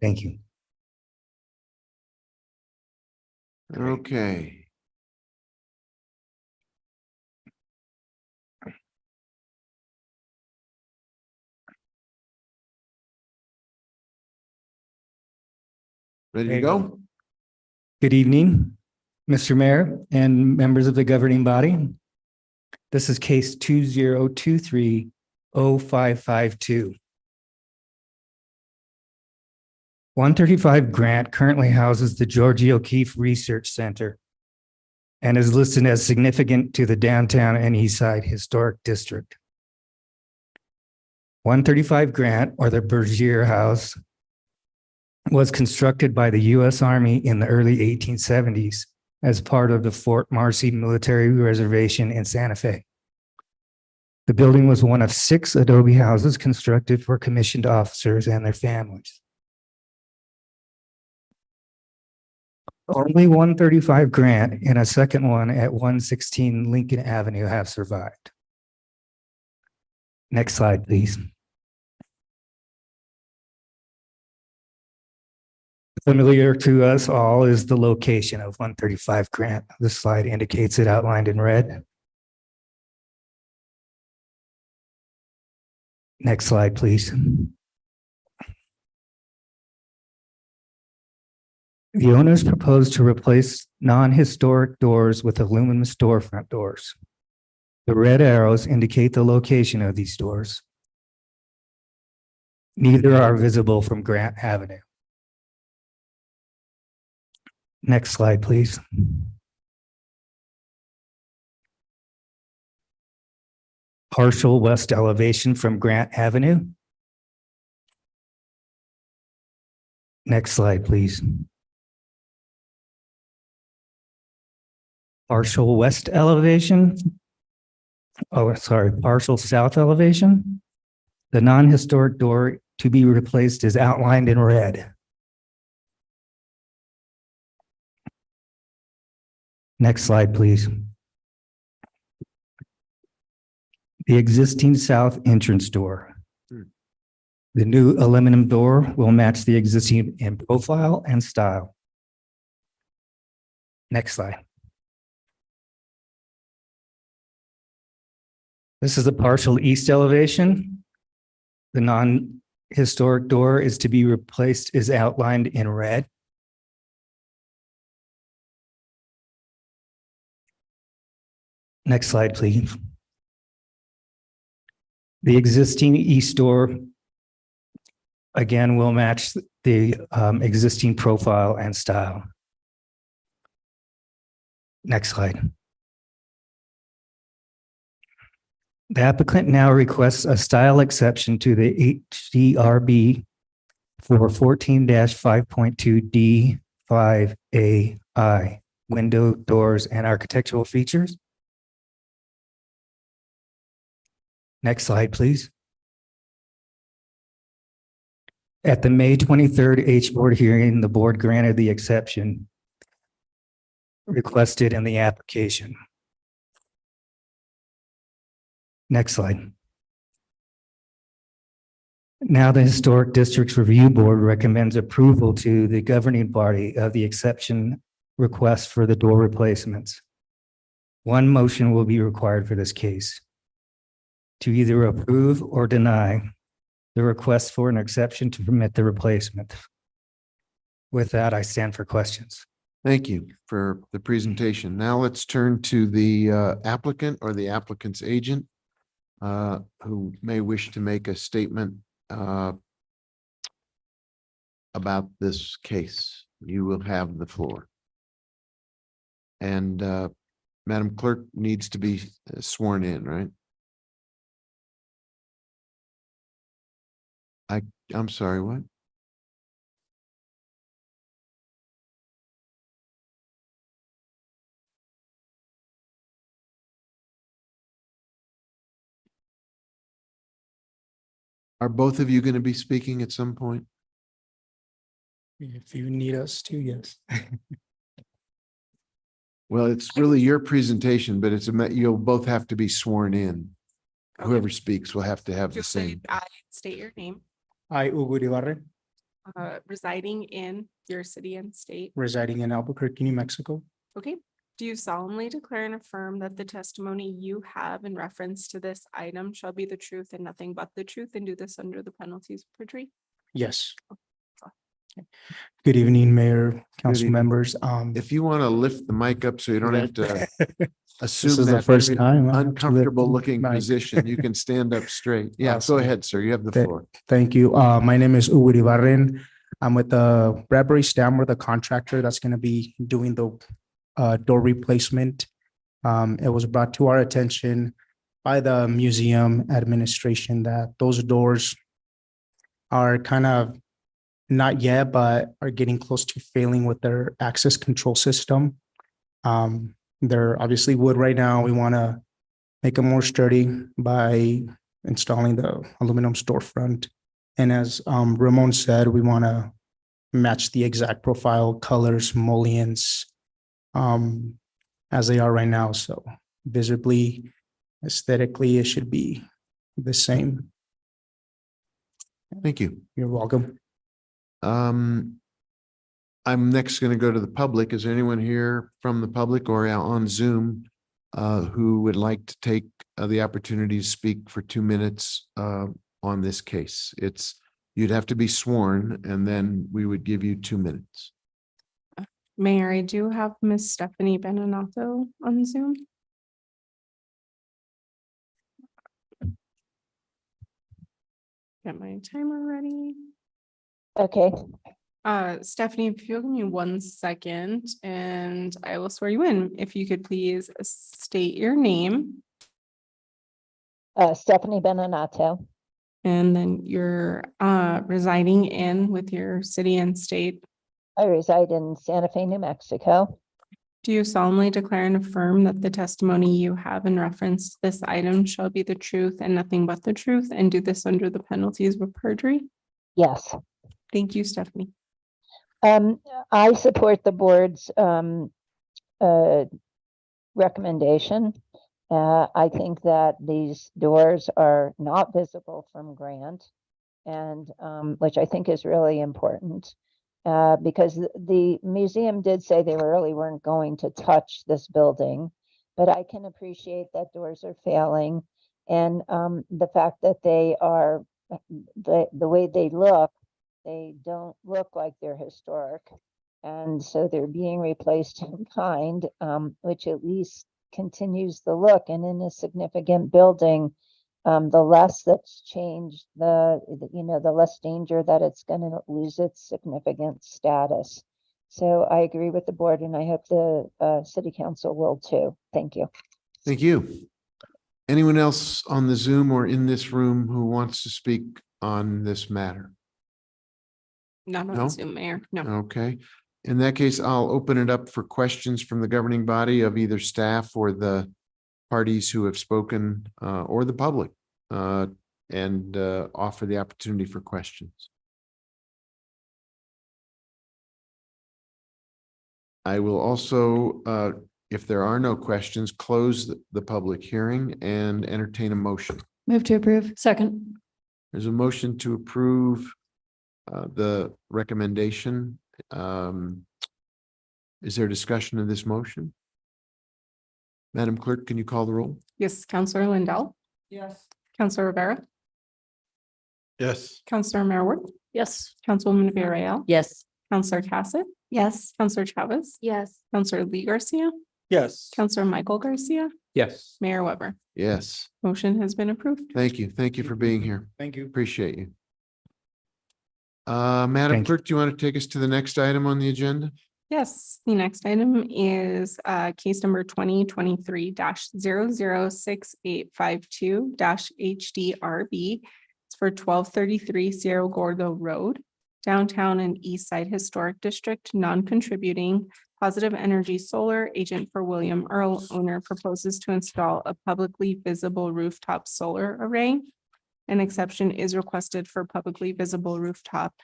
Thank you. Okay. Ready to go? Good evening, Mr. Mayor and members of the governing body. This is case 2023-0552. 135 Grant currently houses the Georgie O'Keeffe Research Center and is listed as significant to the downtown and east side historic district. 135 Grant, or the Bergier House, was constructed by the U.S. Army in the early 1870s as part of the Fort Marcy Military Reservation in Santa Fe. The building was one of 6 adobe houses constructed for commissioned officers and their families. Only 135 Grant and a second one at 116 Lincoln Avenue have survived. Next slide, please. Familiar to us all is the location of 135 Grant. This slide indicates it outlined in red. Next slide, please. The owners proposed to replace non-historic doors with aluminum storefront doors. The red arrows indicate the location of these doors. Neither are visible from Grant Avenue. Next slide, please. Partial west elevation from Grant Avenue. Next slide, please. Partial west elevation. Oh, sorry, partial south elevation. The non-historic door to be replaced is outlined in red. Next slide, please. The existing south entrance door. The new aluminum door will match the existing in profile and style. Next slide. This is a partial east elevation. The non-historic door is to be replaced, is outlined in red. Next slide, please. The existing east door, again, will match the existing profile and style. Next slide. The applicant now requests a style exception to the HDRB for 14-5.2D5AI, window, doors, and architectural features. Next slide, please. At the May 23rd H Board hearing, the board granted the exception requested in the application. Next slide. Now the Historic Districts Review Board recommends approval to the governing body of the exception request for the door replacements. One motion will be required for this case to either approve or deny the request for an exception to permit the replacement. With that, I stand for questions. Thank you for the presentation. Now let's turn to the applicant or the applicant's agent who may wish to make a statement about this case. You will have the floor. And Madam Clerk needs to be sworn in, right? I'm sorry, what? Are both of you going to be speaking at some point? If you need us to, yes. Well, it's really your presentation, but you'll both have to be sworn in. Whoever speaks will have to have the Just say, same. state your name, I, Hugo Ibarra, residing in your city and state. residing in Albuquerque, New Mexico. Okay. Do you solemnly declare and affirm that the testimony you have in reference to this item shall be the truth and nothing but the truth, and do this under the penalties of perjury? Yes. Good evening, Mayor, council evening. members. If you want to lift the mic up so you don't have to assume is the that first very time I have to lift uncomfortable the looking mic. position, you can stand up straight. Yeah, go Awesome. ahead, sir. You have the Th- floor. Thank you. My name is Hugo Ibarra. I'm with the Bradbury Stammer, the contractor that's going to be doing the door replacement. It was brought to our attention by the museum administration that those doors are kind of not yet, but are getting close to failing with their access control system. They're obviously wood right now. We want to make them more sturdy by installing the aluminum storefront. And as Ramon said, we want to match the exact profile, colors, mullions as they are right now. So visibly, aesthetically, it should be the same. Thank you. You're welcome. I'm next going to go to the public. Is there anyone here from the public or on Zoom who would like to take the opportunity to speak for 2 minutes on this case? You'd have to be sworn and then we would give you 2 minutes. Mayor, I do have Miss Stephanie Beninato on Zoom. Get my timer ready. Okay, Stephanie, if you'll give me 1 second and I will swear you in. If you could please state your name Stephanie Beninato. and then you're residing in with your city and state. I reside in Santa Fe, New Mexico. Do you solemnly declare and affirm that the testimony you have in reference to this item shall be the truth and nothing but the truth, and do this under the penalties of perjury? Yes. Thank you, Stephanie. I support the board's recommendation. I think that these doors are not visible from Grant, and which I think is really important. Because the museum did say they really weren't going to touch this building, but I can appreciate that doors are failing. And the fact that they are, the way they look, they don't look like they're historic. And so they're being replaced in kind, which at least continues the look. And in a significant building, the less that's changed, the less danger that it's going to lose its significant status. So I agree with the board and I hope the city council will too. Thank you. Thank you. Anyone else on the Zoom or in this room who wants to speak on this matter? Not No? on Zoom, Mayor. No. Okay. In that case, I'll open it up for questions from the governing body of either staff or the parties who have spoken or the public and offer the opportunity for questions. I will also, if there are no questions, close the public hearing and entertain a motion. Move to approve. Second. There's a motion to approve the recommendation. Is there discussion of this motion? Madam Clerk, can you call the roll? Yes, Counselor Lindell, Yes. Counselor Rivera, Yes. Counselor Marwood, Yes. Councilwoman Villarreal, Yes. Counselor Cassett, Yes. Counselor Chavez, Yes. Counselor Lee Garcia, Yes. Counselor Michael Garcia, Yes. Mayor Weber. Yes, Motion has been approved. thank you. Thank you for being here. Thank you. Appreciate you. Madam Thank you. Clerk, do you want to take us to the next item on the agenda? Yes, the next item is case number 2023-00685 HDRB. It's for 1233 Cerro Gordo Road, Downtown and East Side Historic District, non-contributing. Positive Energy Solar, agent for William Earl, owner, proposes to install a publicly visible rooftop solar array. An exception is requested for publicly visible rooftop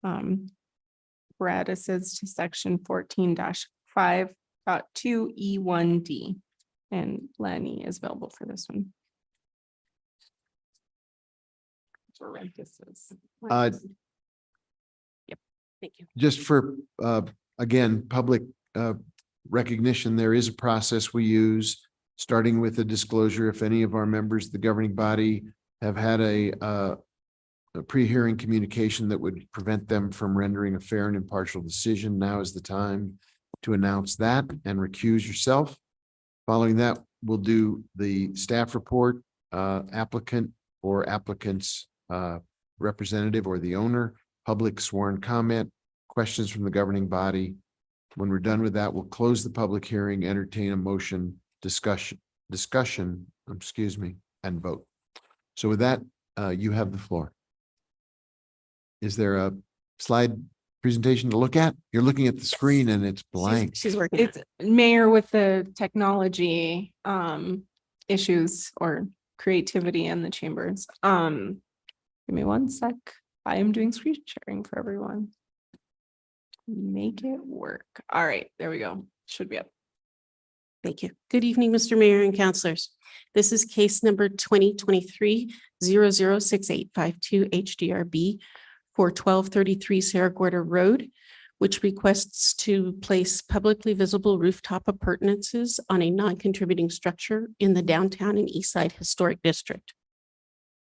apparatuses to section 14-5.2E1D. And Lenny is available for this one. For rent, this is- Yep, thank you. Just for, again, public recognition, there is a process we use, starting with a disclosure. If any of our members of the governing body have had a pre-hearing communication that would prevent them from rendering a fair and impartial decision, now is the time to announce that and recuse yourself. Following that, we'll do the staff report, applicant or applicant's representative or the owner, public sworn comment, questions from the governing body. When we're done with that, we'll close the public hearing, entertain a motion, discussion, and vote. So with that, you have the floor. Is there a slide presentation to look at? You're looking at the screen and it's blank. She's working. It's Mayor with the technology issues or creativity in the chambers. Give me one sec. I am doing screen sharing for everyone. Make it work. All right, there we go. Should be up. Thank you. Good evening, Mr. Mayor and councilors. This is case number 2023-006852 HDRB for 1233 Cerro Gordo Road, which requests to place publicly visible rooftop appurtenances on a non-contributing structure in the downtown and east side historic district.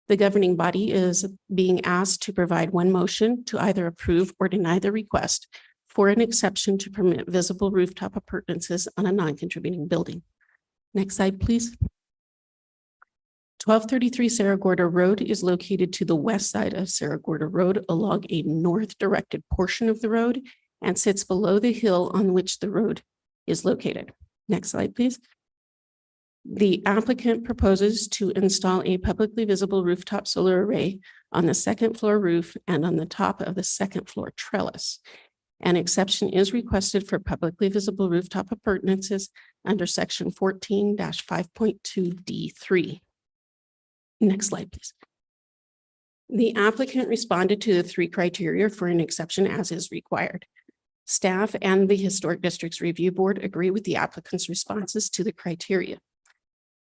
The governing body is being asked to provide one motion to either approve or deny the request for an exception to permit visible rooftop appurtenances on a non-contributing building. Next slide, please. 1233 Cerro Gordo Road is located to the west side of Cerro Gordo Road along a north-directed portion of the road and sits below the hill on which the road is located. Next slide, please. The applicant proposes to install a publicly visible rooftop solar array on the second floor roof and on the top of the second floor trellis. An exception is requested for publicly visible rooftop appurtenances under section 14-5.2D3. Next slide, please. The applicant responded to the three criteria for an exception as is required. Staff and the Historic Districts Review Board agree with the applicant's responses to the criteria.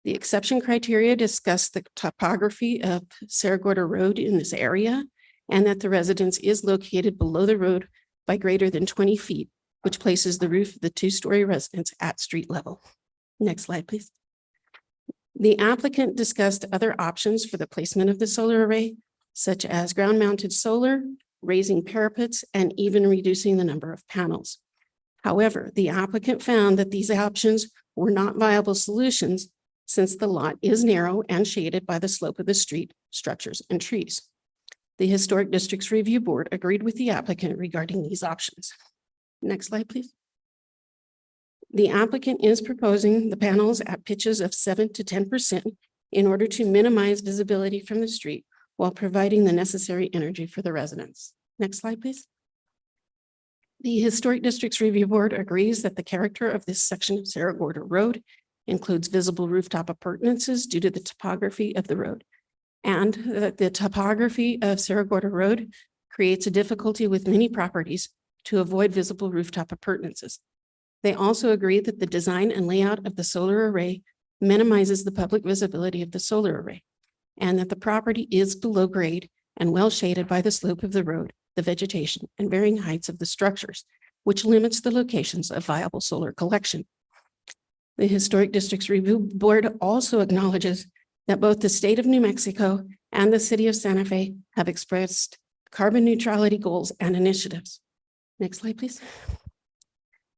The exception criteria discuss the topography of Cerro Gordo Road in this area and that the residence is located below the road by greater than 20 feet, which places the roof of the two-story residence at street level. Next slide, please. The applicant discussed other options for the placement of the solar array, such as ground-mounted solar, raising parapets, and even reducing the number of panels. However, the applicant found that these options were not viable solutions since the lot is narrow and shaded by the slope of the street, structures, and trees. The Historic Districts Review Board agreed with the applicant regarding these options. Next slide, please. The applicant is proposing the panels at pitches of 7 to 10% in order to minimize visibility from the street while providing the necessary energy for the residents. Next slide, please. The Historic Districts Review Board agrees that the character of this section of Cerro Gordo Road includes visible rooftop appurtenances due to the topography of the road, and that the topography of Cerro Gordo Road creates a difficulty with many properties to avoid visible rooftop appurtenances. They also agree that the design and layout of the solar array minimizes the public visibility of the solar array, and that the property is below grade and well shaded by the slope of the road, the vegetation, and varying heights of the structures, which limits the locations of viable solar collection. The Historic Districts Review Board also acknowledges that both the state of New Mexico and the city of Santa Fe have expressed carbon neutrality goals and initiatives. Next slide, please.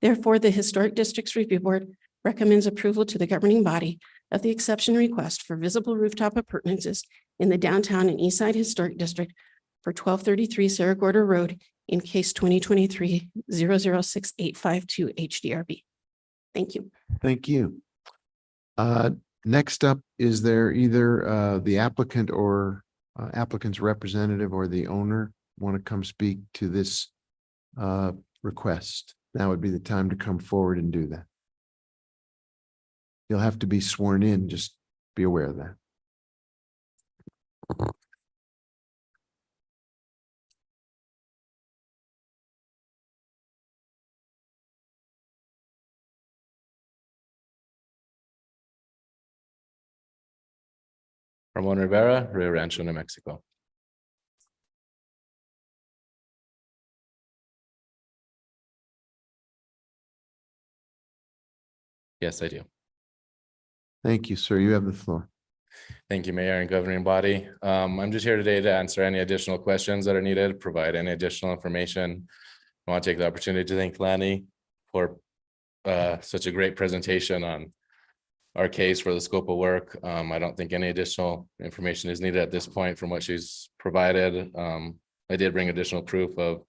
Therefore, the Historic Districts Review Board recommends approval to the governing body of the exception request for visible rooftop appurtenances in the downtown and east side historic district for 1233 Cerro Gordo Road in case 2023-006852 HDRB. Thank you. Thank you. Next up, is there either the applicant or applicant's representative or the owner want to come speak to this request, now would be the time to come forward and do that. You'll have to be sworn in, just be aware of that. Ramon Rivera, Rio Rancho, New Mexico. Yes, I do. Thank you, sir. You have the floor. Thank you, Mayor and governing body. I'm just here today to answer any additional questions that are needed, provide any additional information. I want to take the opportunity to thank Lanny for such a great presentation on our case for the scope of work. I don't think any additional information is needed at this point from what she's provided. I did bring additional proof of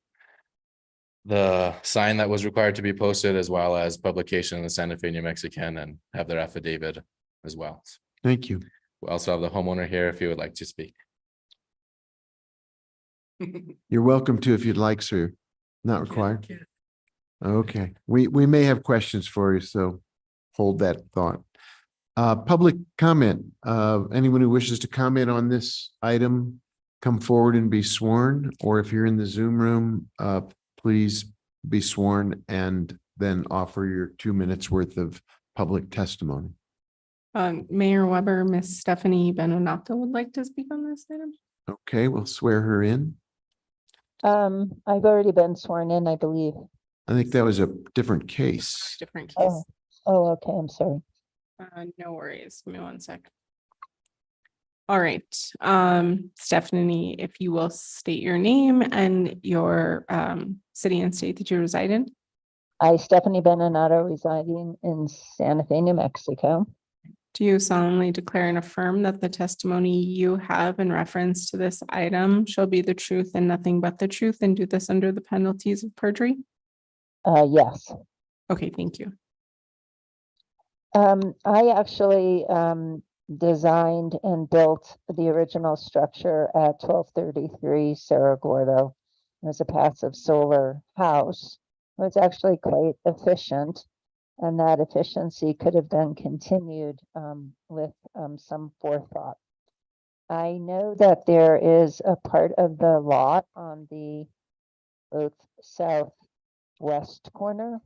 the sign that was required to be posted, as well as publication in the Santa Fe New Mexican, and have their affidavit as well. Thank you. We also have the homeowner here if you would like to speak. You're welcome to if you'd like, sir. Not required. Okay, we may have questions for you, so hold that thought. Public comment. Anyone who wishes to comment on this item, come forward and be sworn, or if you're in the Zoom room, please be sworn and then offer your 2 minutes worth of public testimony. Mayor Weber, Miss Stephanie Benonato would like to speak on this item. Okay, we'll swear her in. I've already been sworn in, I believe. I think that was a different case. Different case. Oh, okay, I'm sorry. No worries. Give me 1 sec. All right. Stephanie, if you will state your name and your city and state that you reside in. I, Stephanie Benonato, residing in Santa Fe, New Mexico. Do you solemnly declare and affirm that the testimony you have in reference to this item shall be the truth and nothing but the truth, and do this under the penalties of perjury? Yes. Okay, thank you. I actually designed and built the original structure at 1233 Cerro Gordo. It was a passive solar house. It was actually quite efficient, and that efficiency could have been continued with some forethought. I know that there is a part of the lot on the both southwest corner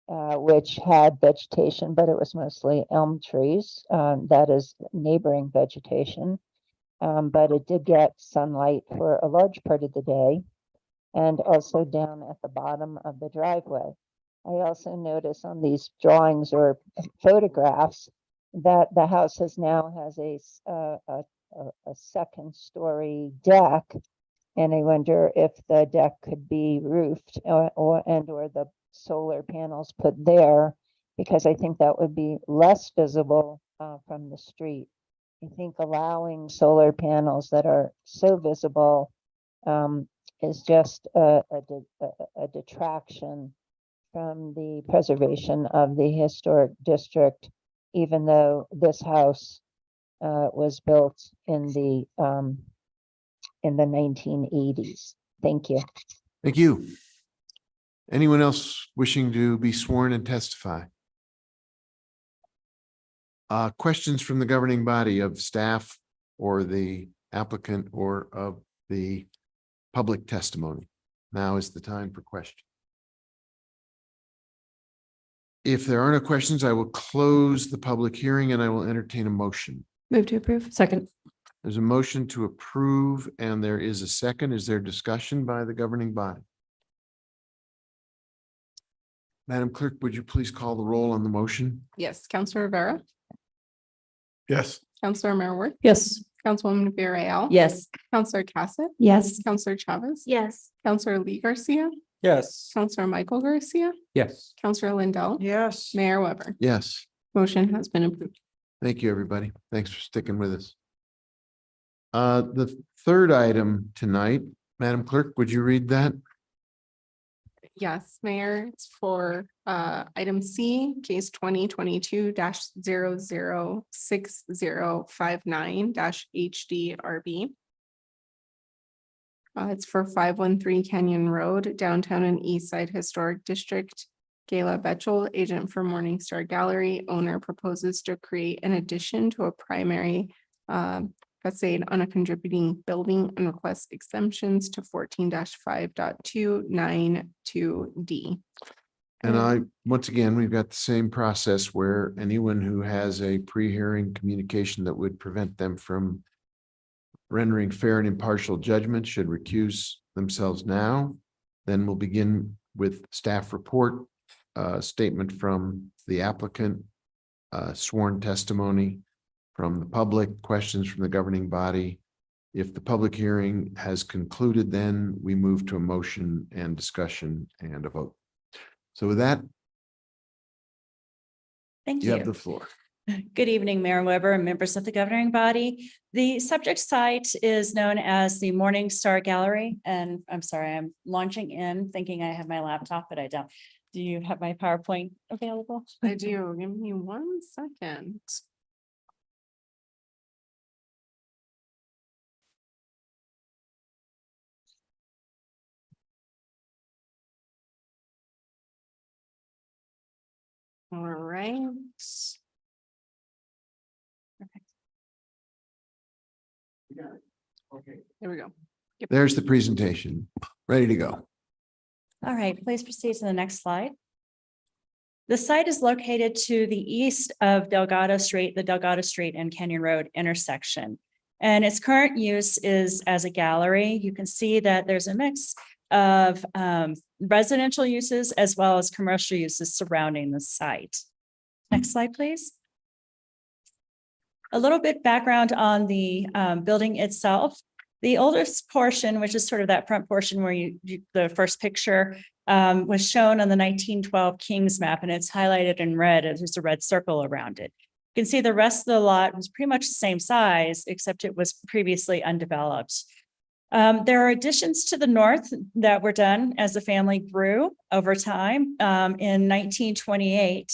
which had vegetation, but it was mostly elm trees. That is neighboring vegetation. But it did get sunlight for a large part of the day, and also down at the bottom of the driveway. I also notice on these drawings or photographs that the house has a second story deck. And I wonder if the deck could be roofed or the solar panels put there, because I think that would be less visible from the street. I think allowing solar panels that are so visible is just a detraction from the preservation of the historic district, even though this house was built in the 1980s. Thank you. Thank you. Anyone else wishing to be sworn and testify? Questions from the governing body of staff or the applicant or of the public testimony? Now is the time for questions. If there are no questions, I will close the public hearing and I will entertain a motion. Move to approve. Second. There's a motion to approve and there is a second. Is there discussion by the governing body? Madam Clerk, would you please call the roll on the motion? Yes, Councilor Rivera, Yes. Councilor Merworth, Yes. Councilwoman Villarreal. Yes. Councilor Cassett. Yes. Councilor Chavez. Yes. Councilor Lee Garcia. Yes. Councilor Michael Garcia. Yes. Councilor Lindell. Yes. Mayor Weber. Yes. Motion has been approved. Thank you, everybody. Thanks for sticking with us. The third item tonight, Madam Clerk, would you read that? Yes, Mayor, it's for item C, case 2022-006059-HDRB. It's for 513 Canyon Road, Downtown and East Side Historic District. Gayla Betchel, agent for Morningstar Gallery, owner proposes to create an addition to a primary facade on a contributing building and requests exemptions to 14-5.292D. And once again, we've got the same process where anyone who has a pre-hearing communication that would prevent them from rendering fair and impartial judgment should recuse themselves now. Then we'll begin with staff report, statement from the applicant, sworn testimony from the public, questions from the governing body. If the public hearing has concluded, then we move to a motion and discussion and a vote. So with that, Thank you you. have the floor. Good evening, Mayor Weber and members of the governing body. The subject site is known as the Morningstar Gallery. And I'm sorry, I'm launching in thinking I have my laptop, but I don't. Do you have my PowerPoint available? I do. Give me 1 second. All right. Here we go. There's the presentation, ready to go. All right, please proceed to the next slide. The site is located to the east of Delgado Street, the Delgado Street and Canyon Road intersection. And its current use is as a gallery. You can see that there's a mix of residential uses as well as commercial uses surrounding the site. Next slide, please. A little bit background on the building itself. The oldest portion, which is sort of that front portion where the first picture was shown on the 1912 King's map, and it's highlighted in red. There's a red circle around it. You can see the rest of the lot was pretty much the same size, except it was previously undeveloped. There are additions to the north that were done as the family grew over time. In 1928,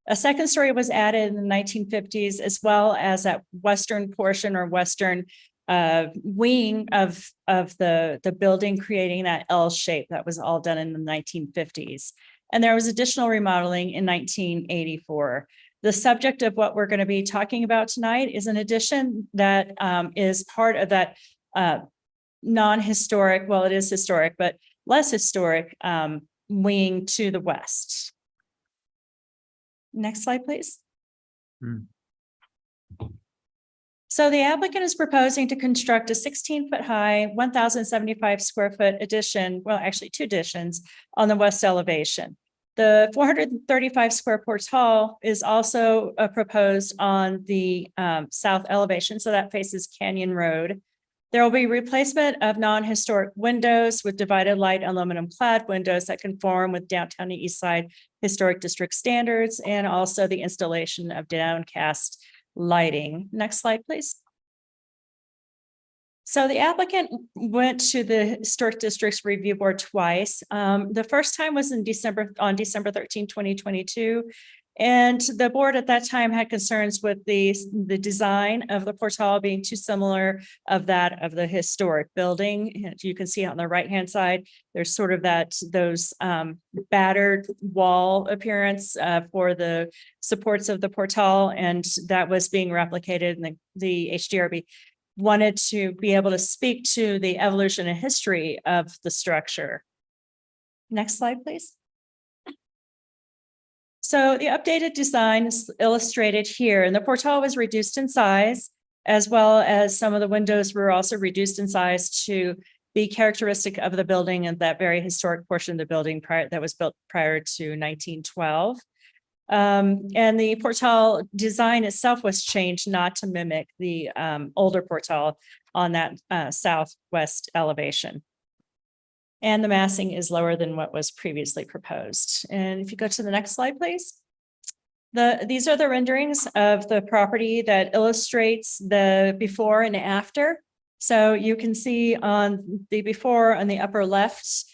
a second story was added in the 1950s, as well as that western portion or western wing of the building, creating that L shape. That was all done in the 1950s. And there was additional remodeling in 1984. The subject of what we're going to be talking about tonight is an addition that is part of that non-historic, well, it is historic, but less historic wing to the west. Next slide, please. So the applicant is proposing to construct a 16-foot high, 1,075 square foot addition, well, actually 2 additions on the west elevation. The 435 square portal is also proposed on the south elevation, so that faces Canyon Road. There will be replacement of non-historic windows with divided light aluminum clad windows that conform with downtown and east side historic district standards, and also the installation of downcast lighting. Next slide, please. So the applicant went to the Historic Districts Review Board twice. The first time was on December 13, 2022. And the board at that time had concerns with the design of the portal being too similar of that of the historic building. And you can see on the right-hand side, there's sort of those battered wall appearance for the supports of the portal, and that was being replicated, and the HDRB wanted to be able to speak to the evolution and history of the structure. Next slide, please. So the updated design is illustrated here, and the portal was reduced in size, as well as some of the windows were also reduced in size to be characteristic of the building and that very historic portion of the building that was built prior to 1912. And the portal design itself was changed not to mimic the older portal on that southwest elevation. And the massing is lower than what was previously proposed. And if you go to the next slide, please. These are the renderings of the property that illustrates the before and after. So you can see on the before on the upper left,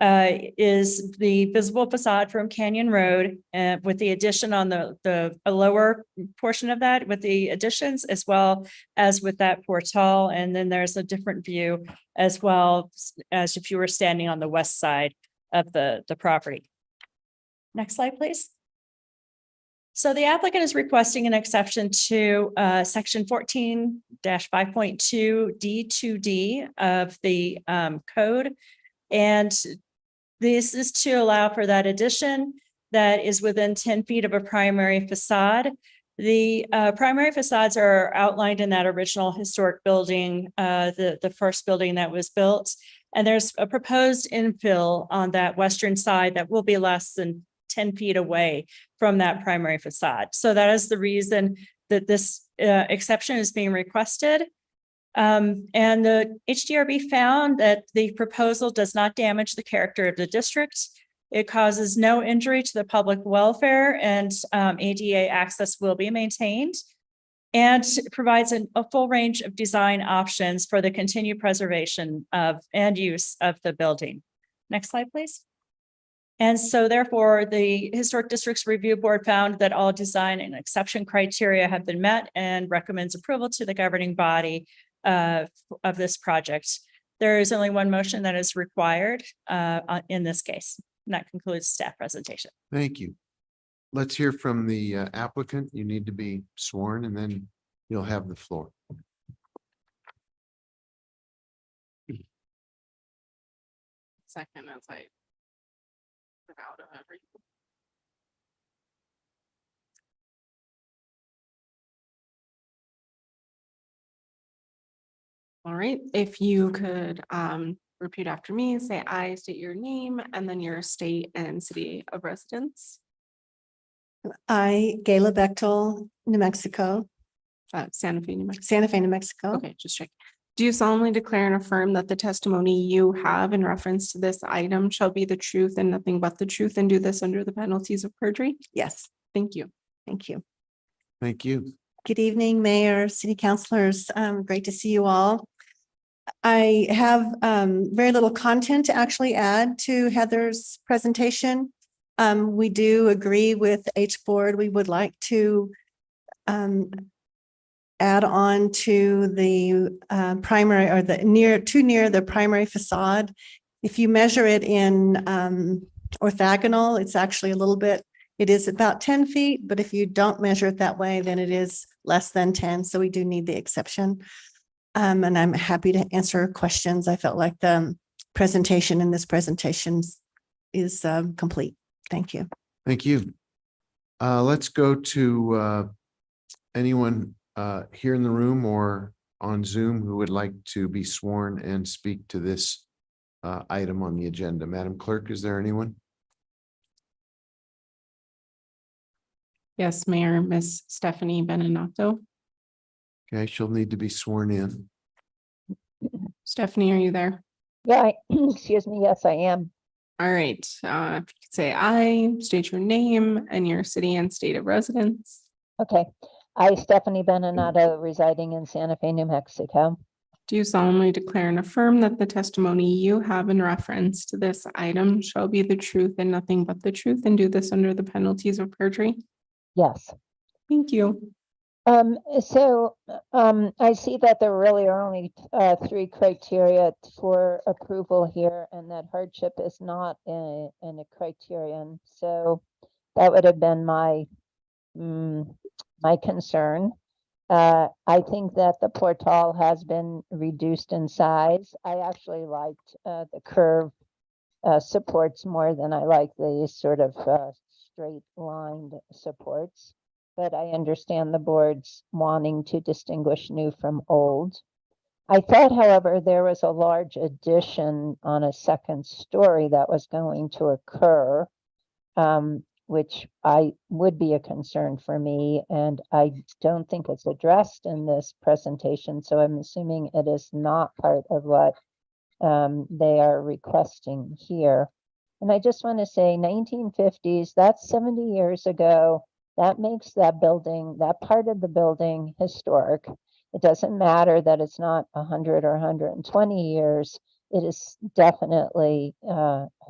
is the visible facade from Canyon Road, with the addition on the lower portion of that, with the additions as well as with that portal. And then there's a different view as well as if you were standing on the west side of the property. Next slide, please. So the applicant is requesting an exception to section 14-5.2 D2D of the code. And this is to allow for that addition that is within 10 feet of a primary facade. The primary facades are outlined in that original historic building, the first building that was built. And there's a proposed infill on that western side that will be less than 10 feet away from that primary facade. So that is the reason that this exception is being requested. And the HDRB found that the proposal does not damage the character of the district. It causes no injury to the public welfare, and ADA access will be maintained, and provides a full range of design options for the continued preservation of and use of the building. Next slide, please. And so therefore, the Historic Districts Review Board found that all design and exception criteria have been met and recommends approval to the governing body of this project. There is only one motion that is required in this case. And that concludes staff presentation. Thank you. Let's hear from the applicant. You need to be sworn and then you'll have the floor. Second, as I. Out of everything. All right, if you could repeat after me, say I, state your name, and then your state and city of residence. I, Gayla Bechtel, New Mexico, Santa Fe, New Mexico. Santa Fe, New Mexico. Okay, just check. Do you solemnly declare and affirm that the testimony you have in reference to this item shall be the truth and nothing but the truth, and do this under the penalties of perjury? Yes, Thank you. thank you. Thank you. Good evening, Mayor, City Councilors. Great to see you all. I have very little content to actually add to Heather's presentation. We do agree with H Board. We would like to add on to the primary or the near the primary facade. If you measure it in orthogonal, it's actually a little bit, it is about 10 feet, but if you don't measure it that way, then it is less than 10. So we do need the exception. And I'm happy to answer questions. I felt like the presentation in this presentation is complete. Thank you. Thank you. Let's go to anyone here in the room or on Zoom who would like to be sworn and speak to this item on the agenda. Madam Clerk, is there anyone? Yes, Mayor, Miss Stephanie Beninato. Okay, she'll need to be sworn in. Stephanie, are you there? Yeah, excuse me. Yes, I am. All right, if you could say I, state your name and your city and state of residence. Okay. I, Stephanie Beninato, residing in Santa Fe, New Mexico. Do you solemnly declare and affirm that the testimony you have in reference to this item shall be the truth and nothing but the truth, and do this under the penalties of perjury? Yes. Thank you. I see that there really are only 3 criteria for approval here, and that hardship is not in a criterion. So that would have been my my concern. I think that the portal has been reduced in size. I actually liked the curve supports more than I like the sort of straight lined supports. But I understand the board's wanting to distinguish new from old. I thought, however, there was a large addition on a second story that was going to occur, which would be a concern for me, and I don't think it's addressed in this presentation, so I'm assuming it is not part of what they are requesting here. And I just want to say 1950s, that's 70 years ago. That makes that building, that part of the building, historic. It doesn't matter that it's not 100 or 120 years. it is definitely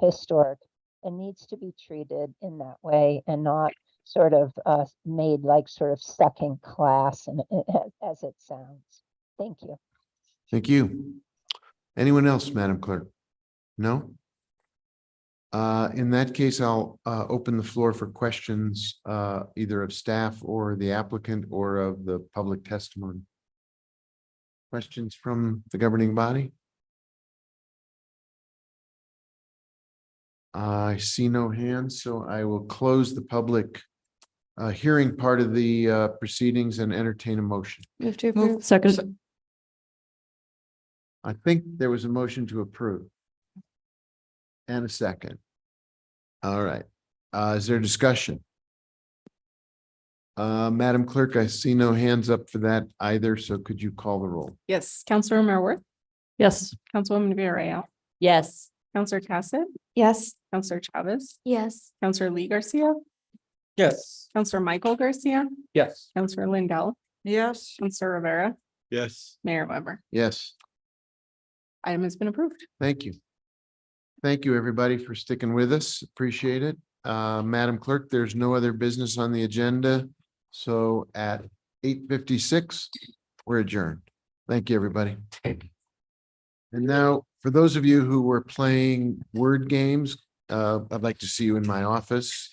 historic and needs to be treated in that way and not sort of made like sort of second class and as it sounds. Thank you. Thank you. Anyone else, Madam Clerk? No? In that case, I'll open the floor for questions, either of staff or the applicant or of the public testimony. Questions from the governing body? I see no hands, so I will close the public hearing part of the proceedings and entertain a motion. Move to approve. Second. I think there was a motion to approve. And a second. All right. Is there discussion? Madam Clerk, I see no hands up for that either, so could you call the roll? Yes, Councilor Worth, Yes. Councilwoman Villarreal, Yes. Counselor Cassett, Yes. Counselor Chavez, Yes. Counselor Lee Garcia, Yes. Counselor Michael Garcia, Yes. Counselor Lindell, Yes. Counselor Rivera, Yes. Mayor Weber. Yes, Item has been approved. thank you. Thank you, everybody, for sticking with us. Appreciate it. Madam Clerk, there's no other business on the agenda. So at 8:56, we're adjourned. Thank you, everybody. And now, for those of you who were playing word games, I'd like to see you in my office.